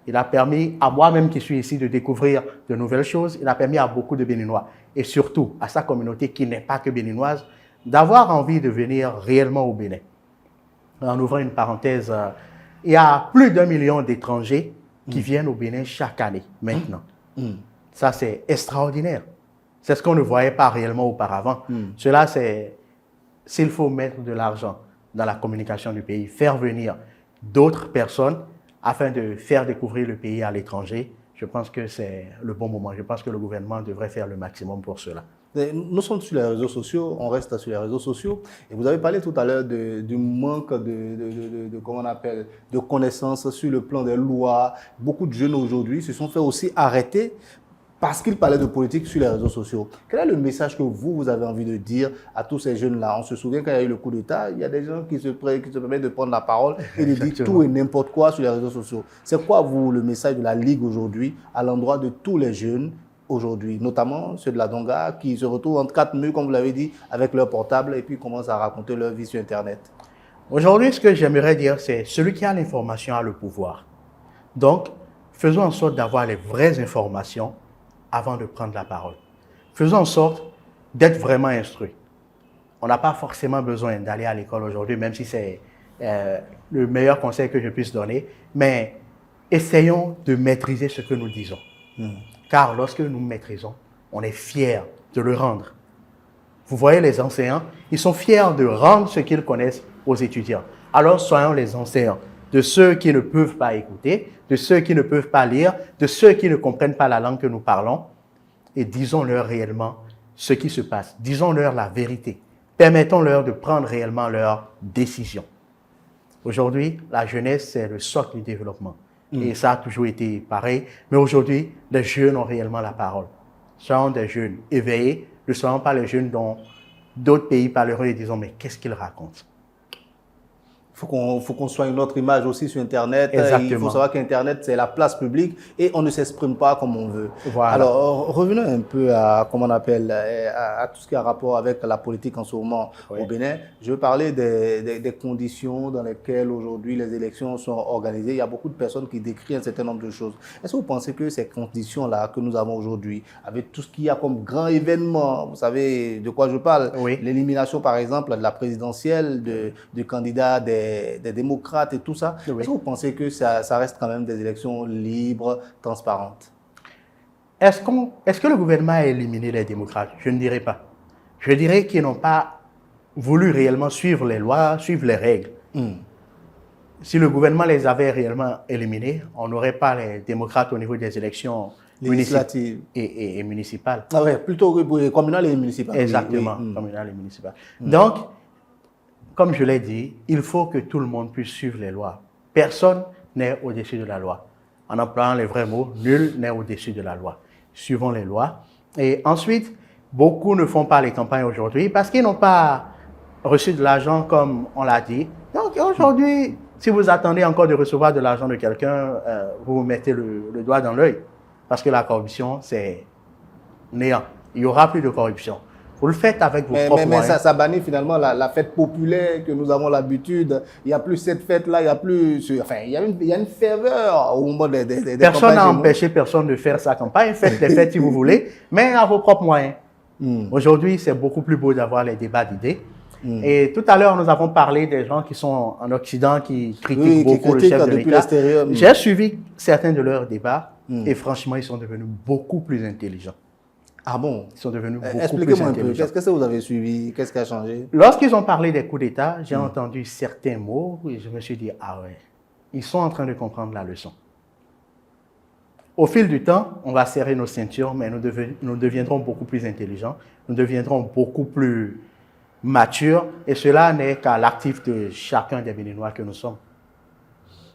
Il a permis à moi-même qui suis ici de découvrir de nouvelles choses. Il a permis à beaucoup de Béninois et surtout à sa communauté qui n'est pas que béninoise d'avoir envie de venir réellement au Bénin. En ouvrant une parenthèse, il y a plus d'1 million d'étrangers qui viennent au Bénin chaque année maintenant. Ça, c'est extraordinaire. C'est ce qu'on ne voyait pas réellement auparavant. Cela, c'est s'il faut mettre de l'argent dans la communication du pays, faire venir d'autres personnes afin de faire découvrir le pays à l'étranger, je pense que c'est le bon moment. Je pense que le gouvernement devrait faire le maximum pour cela. Nous sommes sur les réseaux sociaux, on reste sur les réseaux sociaux. Et vous avez parlé tout à l'heure du manque comment on appelle, de connaissances sur le plan des lois. Beaucoup de jeunes aujourd'hui se sont fait aussi arrêter parce qu'ils parlaient de politique sur les réseaux sociaux. Quel est le message que vous avez envie de dire à tous ces jeunes-là? On se souvient quand il y a eu le coup d'État, il y a des gens qui se permettent de prendre la parole et de dire tout et n'importe quoi sur les réseaux sociaux. C'est quoi, vous, le message de la Ligue aujourd'hui à l'endroit de tous les jeunes aujourd'hui, notamment ceux de la Donga qui se retrouvent entre quatre murs, comme vous l'avez dit, avec leur portable et puis commencent à raconter leur vie sur Internet? Aujourd'hui, ce que j'aimerais dire, c'est celui qui a l'information a le pouvoir. Donc, faisons en sorte d'avoir les vraies informations avant de prendre la parole. Faisons en sorte d'être vraiment instruits. On n'a pas forcément besoin d'aller à l'école aujourd'hui, même si c'est le meilleur conseil que je puisse donner, mais essayons de maîtriser ce que nous disons. Car lorsque nous maîtrisons, on est fiers de le rendre. Vous voyez les enseignants, ils sont fiers de rendre ce qu'ils connaissent aux étudiants. Alors soyons les enseignants de ceux qui ne peuvent pas écouter, de ceux qui ne peuvent pas lire, de ceux qui ne comprennent pas la langue que nous parlons, et disons-leur réellement ce qui se passe. Disons-leur la vérité. Permettons-leur de prendre réellement leurs décisions. Aujourd'hui, la jeunesse, c'est le socle du développement. Et ça a toujours été pareil. Mais aujourd'hui, les jeunes ont réellement la parole. Soyons des jeunes éveillés, ne soyons pas les jeunes dont d'autres pays parleront et disons, mais qu'est-ce qu'ils racontent? Il faut qu'on soit une autre image aussi sur Internet. Exactement. Il faut savoir qu'Internet, c'est la place publique et on ne s'exprime pas comme on veut. Voilà. Alors, revenons un peu à, comment on appelle, à tout ce qui a rapport avec la politique en ce moment au Bénin. Je veux parler des conditions dans lesquelles aujourd'hui les élections sont organisées. Il y a beaucoup de personnes qui décrivent un certain nombre de choses. Est-ce que vous pensez que ces conditions-là que nous avons aujourd'hui, avec tout ce qu'il y a comme grand événement, vous savez de quoi je parle, l'élimination par exemple de la présidentielle, du candidat des démocrates et tout ça. Est-ce que vous pensez que ça reste quand même des élections libres, transparentes? Est-ce que le gouvernement a éliminé les démocrates? Je ne dirais pas. Je dirais qu'ils n'ont pas voulu réellement suivre les lois, suivre les règles. Si le gouvernement les avait réellement éliminés, on n'aurait pas les démocrates au niveau des élections législatives et municipales. Ah ouais, plutôt communales et municipales. Exactement, communales et municipales. Donc, comme je l'ai dit, il faut que tout le monde puisse suivre les lois. Personne n'est au-dessus de la loi. En employant les vrais mots, nul n'est au-dessus de la loi. Suivons les lois. Et ensuite, beaucoup ne font pas les campagnes aujourd'hui parce qu'ils n'ont pas reçu de l'argent comme on l'a dit. Donc aujourd'hui, si vous attendez encore de recevoir de l'argent de quelqu'un, vous vous mettez le doigt dans l'œil. Parce que la corruption, c'est néant. Il n'y aura plus de corruption. Vous le faites avec vos propres mais moyens. ça bannit finalement la fête populaire que nous avons l'habitude. Il n'y a plus cette fête-là, il y a plus. Enfin, il y a une ferveur au moment des Personne n'a campagnes. empêché personne de faire sa campagne. Faites les fêtes si vous voulez, mais à vos propres moyens. Aujourd'hui, c'est beaucoup plus beau d'avoir les débats d'idées. Et tout à l'heure, nous avons parlé des gens qui sont en Occident, qui critiquent beaucoup le chef de l'État. J'ai suivi certains de leurs débats et franchement, ils sont devenus beaucoup plus intelligents. Ah bon? Ils sont devenus beaucoup plus intelligents. Expliquez-moi un peu, qu'est-ce que vous avez suivi? Qu'est-ce qui a changé? Lorsqu'ils ont parlé des coups d'État, j'ai entendu certains mots et je me suis dit, ah ouais, ils sont en train de comprendre la leçon. Au fil du temps, on va serrer nos ceintures, mais nous deviendrons beaucoup plus intelligents, nous deviendrons beaucoup plus matures, et cela n'est qu'à l'actif de chacun des Béninois que nous sommes.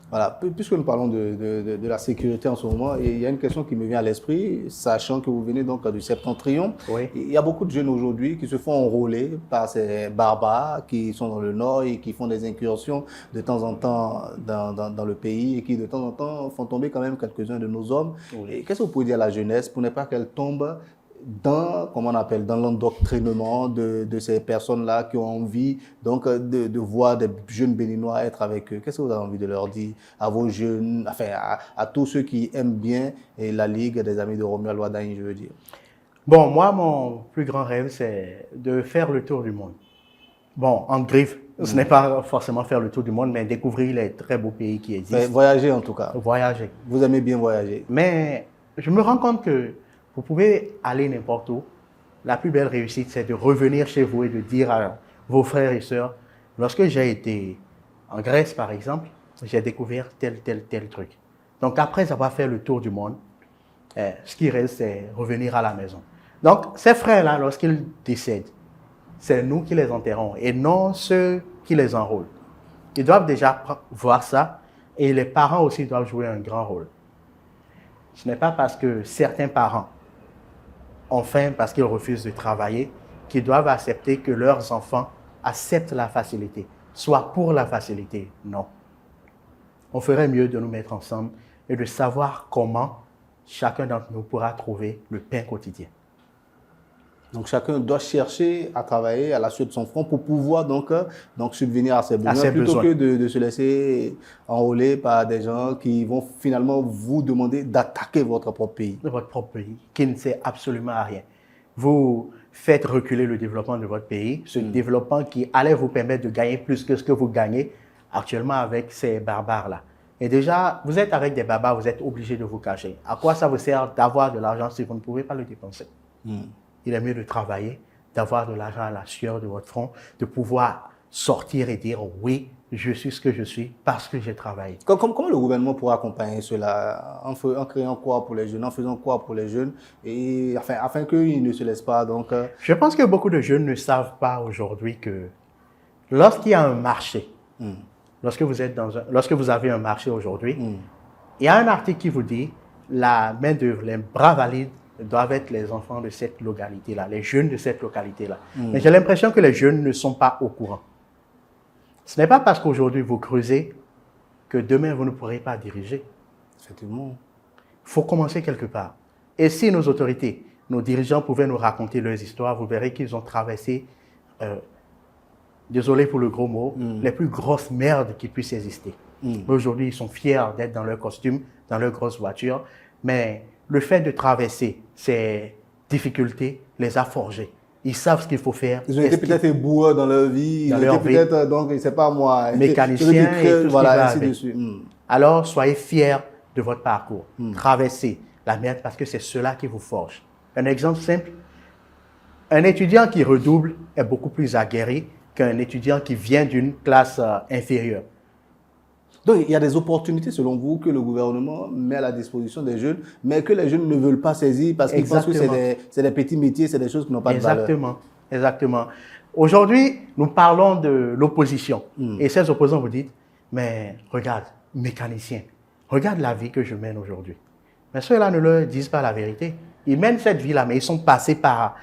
Voilà, puisque nous parlons de la sécurité en ce moment, et il y a une question qui me vient à l'esprit, sachant que vous venez donc du Septentrion. Oui. Il y a beaucoup de jeunes aujourd'hui qui se font enrôler par ces barbares qui sont dans le nord et qui font des incursions de temps en temps dans le pays et qui de temps en temps font tomber quand même quelques-uns de nos hommes. Oui. Qu'est-ce que vous pouvez dire à la jeunesse pour ne pas qu'elle tombe dans, comment on appelle, dans l'endoctrinement de ces personnes-là qui ont envie donc de voir des jeunes Béninois être avec eux? Qu'est-ce que vous avez envie de leur dire à vos jeunes, enfin à tous ceux qui aiment bien la Ligue des Amis de Romuald Wardani, je veux dire? Bon, moi, mon plus grand rêve, c'est de faire le tour du monde. Bon, en griffe, ce n'est pas forcément faire le tour du monde, mais découvrir les très beaux pays qui existent. Mais voyager en tout cas. Voyager. Vous aimez bien voyager. Mais je me rends compte que vous pouvez aller n'importe où. La plus belle réussite, c'est de revenir chez vous et de dire à vos frères et sœurs, lorsque j'ai été en Grèce, par exemple, j'ai découvert tel truc. Donc, après avoir fait le tour du monde, ce qui reste, c'est revenir à la maison. Donc, ces frères-là, lorsqu'ils décèdent, c'est nous qui les enterrons et non ceux qui les enrôlent. Ils doivent déjà voir ça et les parents aussi doivent jouer un grand rôle. Ce n'est pas parce que certains parents ont faim parce qu'ils refusent de travailler qu'ils doivent accepter que leurs enfants acceptent la facilité, soit pour la facilité. Non. On ferait mieux de nous mettre ensemble et de savoir comment chacun d'entre nous pourra trouver le pain quotidien. Donc chacun doit chercher à travailler à la suite de son front pour pouvoir donc subvenir à ses besoins plutôt que de se laisser enrôler par des gens qui vont finalement vous demander d'attaquer votre propre pays. Votre propre pays, qui ne sert absolument à rien. Vous faites reculer le développement de votre pays, ce développement qui allait vous permettre de gagner plus que ce que vous gagnez actuellement avec ces barbares-là. Et déjà, vous êtes avec des barbares, vous êtes obligé de vous cacher. À quoi ça vous sert d'avoir de l'argent si vous ne pouvez pas le dépenser? Il est mieux de travailler, d'avoir de l'argent à la sueur de votre front, de pouvoir sortir et dire oui, je suis ce que je suis parce que j'ai travaillé. Comment le gouvernement pourra accompagner cela en créant quoi pour les jeunes, en faisant quoi pour les jeunes, et afin qu'ils ne se laissent pas donc... Je pense que beaucoup de jeunes ne savent pas aujourd'hui que lorsqu'il y a un marché, lorsque vous avez un marché aujourd'hui, il y a un article qui vous dit la main-d'œuvre, les bras valides doivent être les enfants de cette localité-là, les jeunes de cette localité-là. Mais j'ai l'impression que les jeunes ne sont pas au courant. Ce n'est pas parce qu'aujourd'hui vous creusez que demain vous ne pourrez pas diriger. Effectivement. Il faut commencer quelque part. Et si nos autorités, nos dirigeants pouvaient nous raconter leurs histoires, vous verrez qu'ils ont traversé, désolé pour le gros mot, les plus grosses merdes qui puissent exister. Mais aujourd'hui, ils sont fiers d'être dans leur costume, dans leur grosse voiture, mais le fait de traverser ces difficultés les a forgés. Ils savent ce qu'il faut faire. Ils ont été peut-être éboueurs dans leur vie. Ils ont été peut-être, donc, je ne sais pas moi, mécaniciens et tout voilà, ainsi de suite. Alors, soyez fiers de votre parcours. Traversez la merde parce que c'est cela qui vous forge. Un exemple simple, un étudiant qui redouble est beaucoup plus aguerri qu'un étudiant qui vient d'une classe inférieure. Donc, il y a des opportunités, selon vous, que le gouvernement met à la disposition des jeunes, mais que les jeunes ne veulent pas saisir parce qu'ils pensent que c'est des petits métiers, c'est des choses qui n'ont pas de valeur. Exactement. Aujourd'hui, nous parlons de l'opposition. Et ces opposants vous disent, mais regarde, mécanicien, regarde la vie que je mène aujourd'hui. Mais ceux-là ne leur disent pas la vérité. Ils mènent cette vie-là, mais ils sont passés par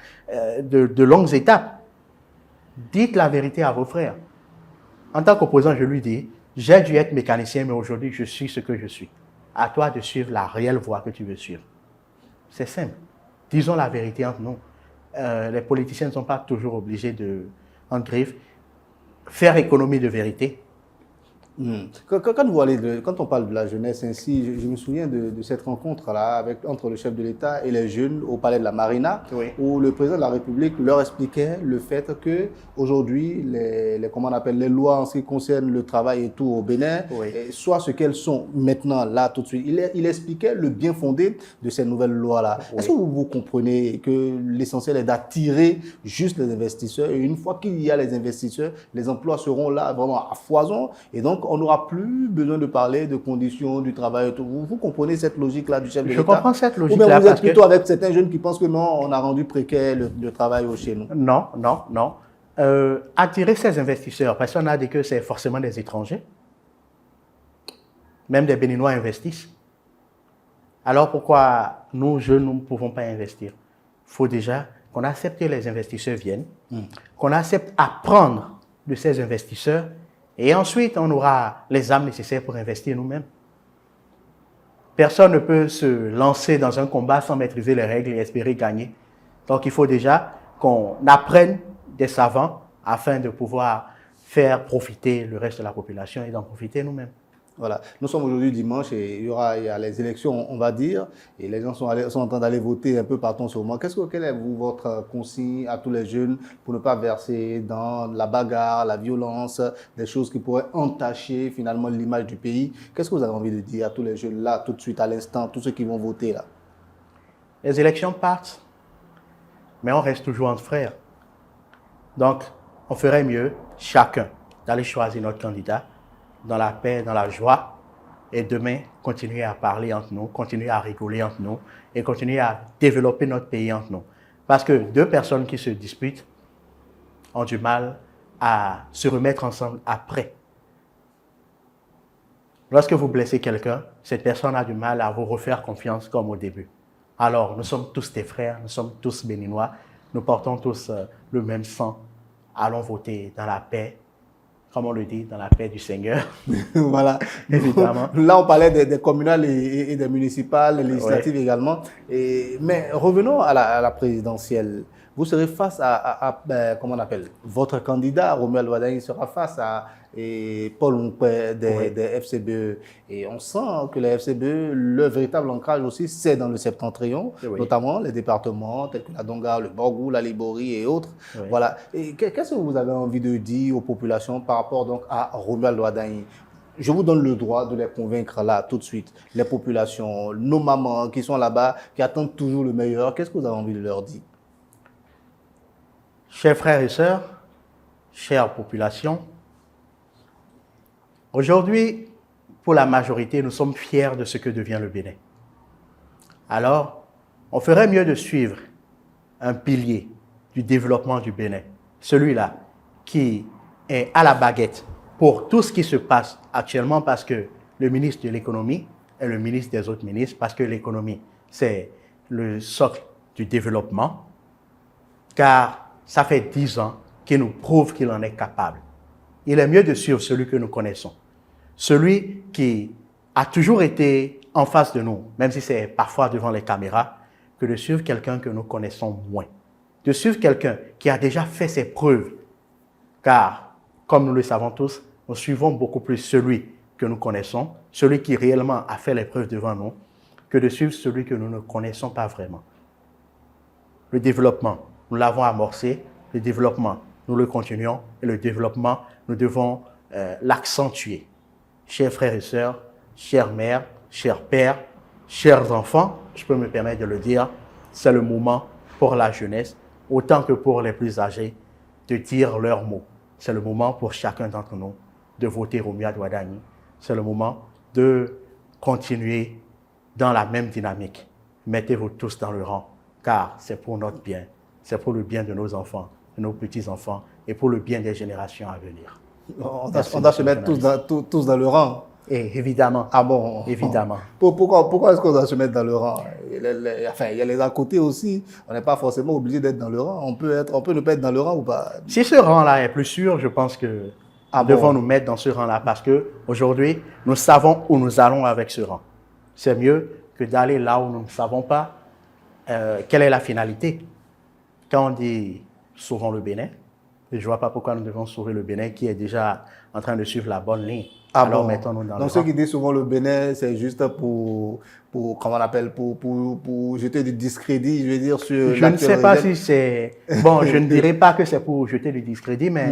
de longues étapes. Dites la vérité à vos frères. En tant qu'opposant, je lui dis, j'ai dû être mécanicien, mais aujourd'hui, je suis ce que je suis. À toi de suivre la réelle voie que tu veux suivre. C'est simple. Disons la vérité entre nous. les politiciens ne sont pas toujours obligés de, en griffe, faire économie de vérité. Quand on parle de la jeunesse ainsi, je me souviens de cette rencontre-là entre le chef de l'État et les jeunes au palais de la Marina, Oui. où le président de la République leur expliquait le fait que aujourd'hui comment on appelle, les lois en ce qui concerne le travail et tout au Bénin, Oui. soit ce qu'elles sont maintenant, là, tout de suite. Il expliquait le bien fondé de ces nouvelles lois-là. Oui. Est-ce que vous comprenez que l'essentiel est d'attirer juste les investisseurs, et une fois qu'il y a les investisseurs, les emplois seront là vraiment à foison, et donc on n'aura plus besoin de parler de conditions du travail et tout. Vous comprenez cette logique-là du chef de l'État? Je comprends cette logique-là. Ou bien vous êtes plutôt avec certains jeunes qui pensent que non, on a rendu précaire le travail chez nous? Non, non, non. Attirer ces investisseurs, parce qu'on a dit que c'est forcément des étrangers. Même des Béninois investissent. Alors pourquoi nous, jeunes, nous ne pouvons pas investir? Il faut déjà qu'on accepte que les investisseurs viennent, qu'on accepte apprendre de ces investisseurs, et ensuite on aura les âmes nécessaires pour investir nous-mêmes. Personne ne peut se lancer dans un combat sans maîtriser les règles et espérer gagner. Donc il faut déjà qu'on apprenne des savants afin de pouvoir faire profiter le reste de la population et d'en profiter nous-mêmes. Voilà. Nous sommes aujourd'hui dimanche et il y a les élections, on va dire, et les gens sont en train d'aller voter un peu partout sur le monde. Quelle est votre consigne à tous les jeunes pour ne pas verser dans la bagarre, la violence, des choses qui pourraient entacher finalement l'image du pays? Qu'est-ce que vous avez envie de dire à tous les jeunes là, tout de suite, à l'instant, tous ceux qui vont voter là? Les élections partent, mais on reste toujours entre frères. Donc, on ferait mieux, chacun, d'aller choisir notre candidat dans la paix, dans la joie, et demain, continuer à parler entre nous, continuer à rigoler entre nous, et continuer à développer notre pays entre nous. Parce que deux personnes qui se disputent ont du mal à se remettre ensemble après. Lorsque vous blessez quelqu'un, cette personne a du mal à vous refaire confiance comme au début. Alors, nous sommes tous des frères, nous sommes tous béninois, nous portons tous le même sang. Allons voter dans la paix, comme on le dit, dans la paix du Seigneur. Voilà. Évidemment. Là, on parlait des communales et des municipales, des législatives également. Mais revenons à la présidentielle. Vous serez face comment on appelle, votre candidat, Romuald Wardani, sera face à Paul Nkwe des FCBE. Et on sent que les FCBE, leur véritable ancrage aussi, c'est dans le septentrion, notamment les départements tels que la Donga, le Borgou, la Libori et autres. Voilà. Et qu'est-ce que vous avez envie de dire aux populations par rapport donc à Romuald Wardani? Je vous donne le droit de les convaincre là, tout de suite. Les populations, nos mamans qui sont là-bas, qui attendent toujours le meilleur. Qu'est-ce que vous avez envie de leur dire? Chers frères et sœurs, chère population, aujourd'hui, pour la majorité, nous sommes fiers de ce que devient le Bénin. Alors, on ferait mieux de suivre un pilier du développement du Bénin, celui-là qui est à la baguette pour tout ce qui se passe actuellement, parce que le ministre de l'économie est le ministre des autres ministres, parce que l'économie, c'est le socle du développement, car ça fait 10 ans qu'il nous prouve qu'il en est capable. Il est mieux de suivre celui que nous connaissons, celui qui a toujours été en face de nous, même si c'est parfois devant les caméras, que de suivre quelqu'un que nous connaissons moins. De suivre quelqu'un qui a déjà fait ses preuves, car, comme nous le savons tous, nous suivons beaucoup plus celui que nous connaissons, celui qui réellement a fait les preuves devant nous, que de suivre celui que nous ne connaissons pas vraiment. Le développement, nous l'avons amorcé, le développement, nous le continuons, et le développement, nous devons l'accentuer. Chers frères et sœurs, chères mères, chers pères, chers enfants, je peux me permettre de le dire, c'est le moment pour la jeunesse, autant que pour les plus âgés, de dire leurs mots. C'est le moment pour chacun d'entre nous de voter Romuald Wardani. C'est le moment de continuer dans la même dynamique. Mettez-vous tous dans le rang, car c'est pour notre bien. C'est pour le bien de nos enfants, de nos petits-enfants et pour le bien des générations à venir. On doit se mettre tous dans le rang. Et évidemment. Ah bon? Évidemment. Pourquoi est-ce qu'on doit se mettre dans le rang? Enfin, il y a les à côté aussi. On n'est pas forcément obligé d'être dans le rang. On peut ne pas être dans le rang ou pas? Si ce rang-là est plus sûr, je pense que nous devons nous mettre dans ce rang-là, parce qu'aujourd'hui, nous savons où nous allons avec ce rang. C'est mieux que d'aller là où nous ne savons pas quelle est la finalité. quand on dit sauvons le Bénin, je ne vois pas pourquoi nous devons sauver le Bénin qui est déjà en train de suivre la bonne ligne. Ah Alors bon. mettons-nous dans Donc le ceux rang. qui disent souvent le Bénin, c'est juste comment on appelle, pour jeter du discrédit, je veux dire, sur Je ne sais pas régime. si c'est... Bon, je ne dirais pas que c'est pour jeter du discrédit, mais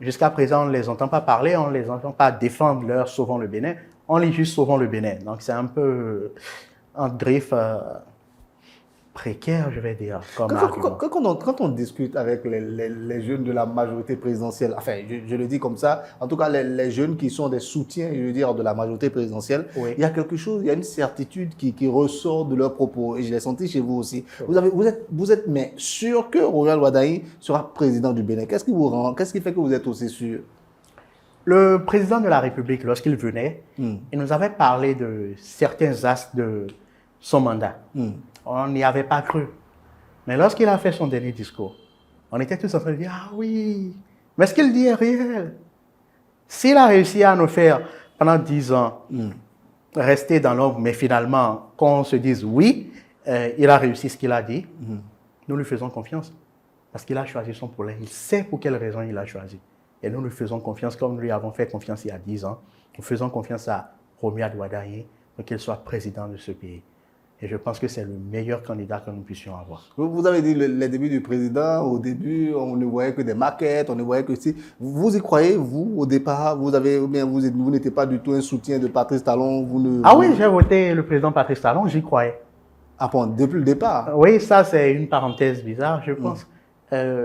jusqu'à présent, on ne les entend pas parler, on ne les entend pas défendre leur sauvons le Bénin. On lit juste sauvons le Bénin. Donc c'est un peu en griffe précaire, je vais dire, comme argument. Quand on discute avec les jeunes de la majorité présidentielle, enfin, je le dis comme ça, en tout cas, les jeunes qui sont des soutiens, je veux dire, de la majorité présidentielle, Oui. il y a quelque chose, il y a une certitude qui ressort de leurs propos, et je l'ai senti chez vous aussi. Oui. Vous êtes mais sûr que Romuald Wadaï sera président du Bénin. Qu'est-ce qui fait que vous êtes aussi sûr? Le président de la République, lorsqu'il venait, il nous avait parlé de certains astres de son mandat. On n'y avait pas cru. Mais lorsqu'il a fait son dernier discours, on était tous en train de dire « Ah oui, mais ce qu'il dit est réel. » S'il a réussi à nous faire, pendant 10 ans, rester dans l'ombre, mais finalement, qu'on se dise « Oui, il a réussi ce qu'il a dit », nous lui faisons confiance. Parce qu'il a choisi son problème. Il sait pour quelle raison il a choisi. Et nous lui faisons confiance comme nous lui avons fait confiance il y a 10 ans. Nous faisons confiance à Romuald Wadaï pour qu'il soit président de ce pays. Et je pense que c'est le meilleur candidat que nous puissions avoir. Vous avez dit les débuts du président. Au début, on ne voyait que des maquettes, on ne voyait que si. Vous y croyez, vous, au départ, vous n'étiez pas du tout un soutien de Patrice Talon. Ah oui, j'ai voté le président Patrice Talon, j'y croyais. Ah bon, depuis le départ? Oui, ça c'est une parenthèse bizarre, je pense.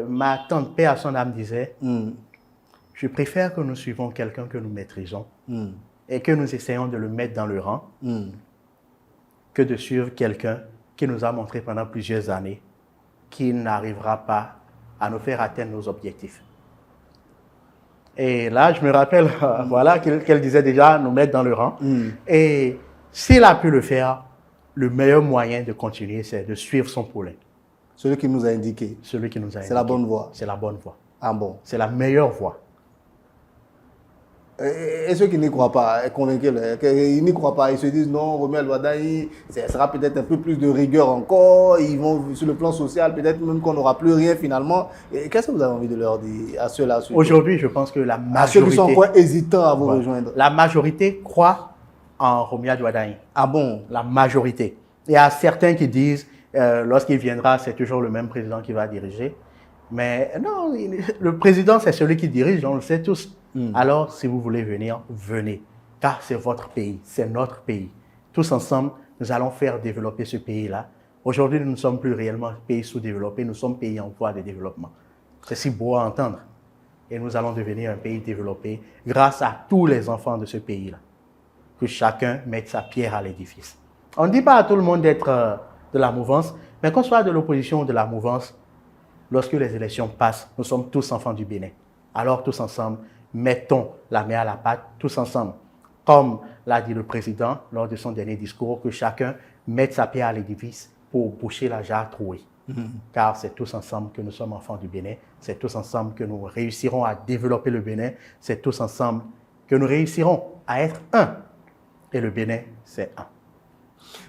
Ma tante, paix à son âme, disait je préfère que nous suivons quelqu'un que nous maîtrisons et que nous essayons de le mettre dans le rang que de suivre quelqu'un qui nous a montré pendant plusieurs années qu'il n'arrivera pas à nous faire atteindre nos objectifs. Et là, je me rappelle voilà, qu'elle disait déjà nous mettre dans le rang. Et s'il a pu le faire, le meilleur moyen de continuer, c'est de suivre son poulain. Celui qui nous a indiqué. Celui qui nous a indiqué. C'est la bonne voie. C'est la bonne voie. Ah bon? C'est la meilleure voie. Et ceux qui n'y croient pas, convainquez-les. Ils n'y croient pas, ils se disent non, Romuald Wadaï, ça sera peut-être un peu plus de rigueur encore. Ils vont sur le plan social, peut-être même qu'on n'aura plus rien finalement. Qu'est-ce que vous avez envie de leur dire à ceux-là? Aujourd'hui, je pense que la majorité. À ceux qui sont encore hésitants à vous rejoindre. La majorité croit en Romuald Wadaï. Ah bon? La majorité. Il y a certains qui disent, lorsqu'il viendra, c'est toujours le même président qui va diriger. Mais non, le président, c'est celui qui dirige, on le sait tous. Alors, si vous voulez venir, venez. Car c'est votre pays, c'est notre pays. Tous ensemble, nous allons faire développer ce pays-là. Aujourd'hui, nous ne sommes plus réellement pays sous-développé, nous sommes pays en voie de développement. C'est si beau à entendre. Et nous allons devenir un pays développé grâce à tous les enfants de ce pays-là. Que chacun mette sa pierre à l'édifice. On ne dit pas à tout le monde d'être de la mouvance, mais qu'on soit de l'opposition ou de la mouvance, lorsque les élections passent, nous sommes tous enfants du Bénin. Alors tous ensemble, mettons la main à la pâte, tous ensemble. Comme l'a dit le président lors de son dernier discours, que chacun mette sa pierre à l'édifice pour boucher la jarre trouée. Car c'est tous ensemble que nous sommes enfants du Bénin, c'est tous ensemble que nous réussirons à développer le Bénin, c'est tous ensemble que nous réussirons à être un. Et le Bénin, c'est un.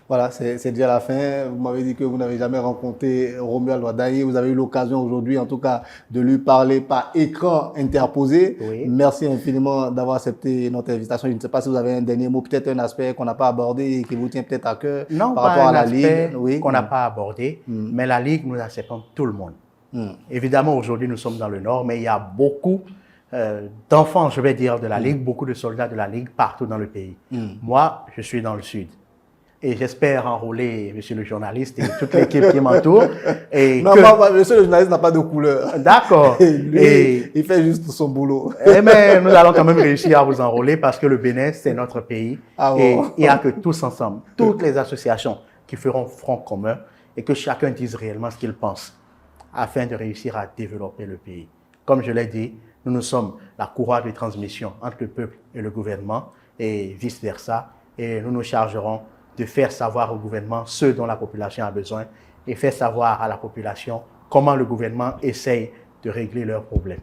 Voilà, c'est déjà la fin. Vous m'avez dit que vous n'avez jamais rencontré Romuald Wadaï. Vous avez eu l'occasion aujourd'hui, en tout cas, de lui parler par écran interposé. Oui. Merci infiniment d'avoir accepté notre invitation. Je ne sais pas si vous avez un dernier mot, peut-être un aspect qu'on n'a pas abordé et qui vous tient peut-être à cœur par rapport à la Ligue. Oui. Qu'on n'a pas abordé, mais la Ligue, nous acceptons tout le monde. Évidemment, aujourd'hui, nous sommes dans le Nord, mais il y a beaucoup d'enfants, je vais dire, de la Ligue, beaucoup de soldats de la Ligue partout dans le pays. Moi, je suis dans le Sud. Et j'espère enrôler monsieur le journaliste et toute l'équipe qui m'entoure. Non, monsieur le journaliste n'a pas de couleur. D'accord. Il fait juste son boulot. Mais nous allons quand même réussir à vous enrôler parce que le Bénin, c'est notre pays. Ah bon. Et il n'y a que tous ensemble, toutes les associations qui feront front commun et que chacun dise réellement ce qu'il pense afin de réussir à développer le pays. Comme je l'ai dit, nous sommes la courroie de transmission entre le peuple et le gouvernement et vice-versa. Et nous nous chargerons de faire savoir au gouvernement ce dont la population a besoin et faire savoir à la population comment le gouvernement essaye de régler leurs problèmes.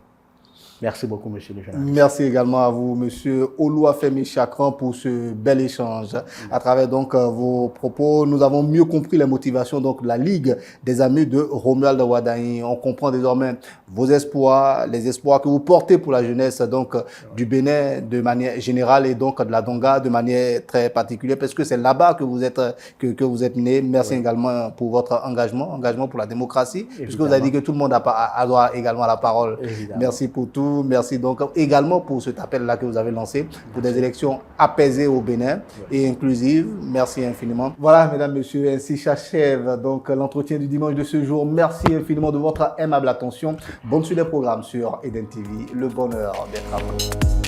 Merci beaucoup, monsieur le journaliste. Merci également à vous, monsieur Oluwafemi Chakran, pour ce bel échange. À travers donc vos propos, nous avons mieux compris les motivations donc de la Ligue des Amis de Romuald Wardani. On comprend désormais vos espoirs, les espoirs que vous portez pour la jeunesse donc du Bénin de manière générale et donc de la Donga de manière très particulière, parce que c'est là-bas que vous êtes né. Merci également pour votre engagement pour la démocratie, puisque vous avez dit que tout le monde a droit également à la parole. Évidemment. Merci pour tout. Merci donc également pour cet appel-là que vous avez lancé pour des élections apaisées au Bénin et inclusives. Merci infiniment. Voilà, mesdames, messieurs, ainsi s'achève donc l'entretien du dimanche de ce jour. Merci infiniment de votre aimable attention. Bonne suite des programmes sur Eden TV. Le bonheur d'être à vous.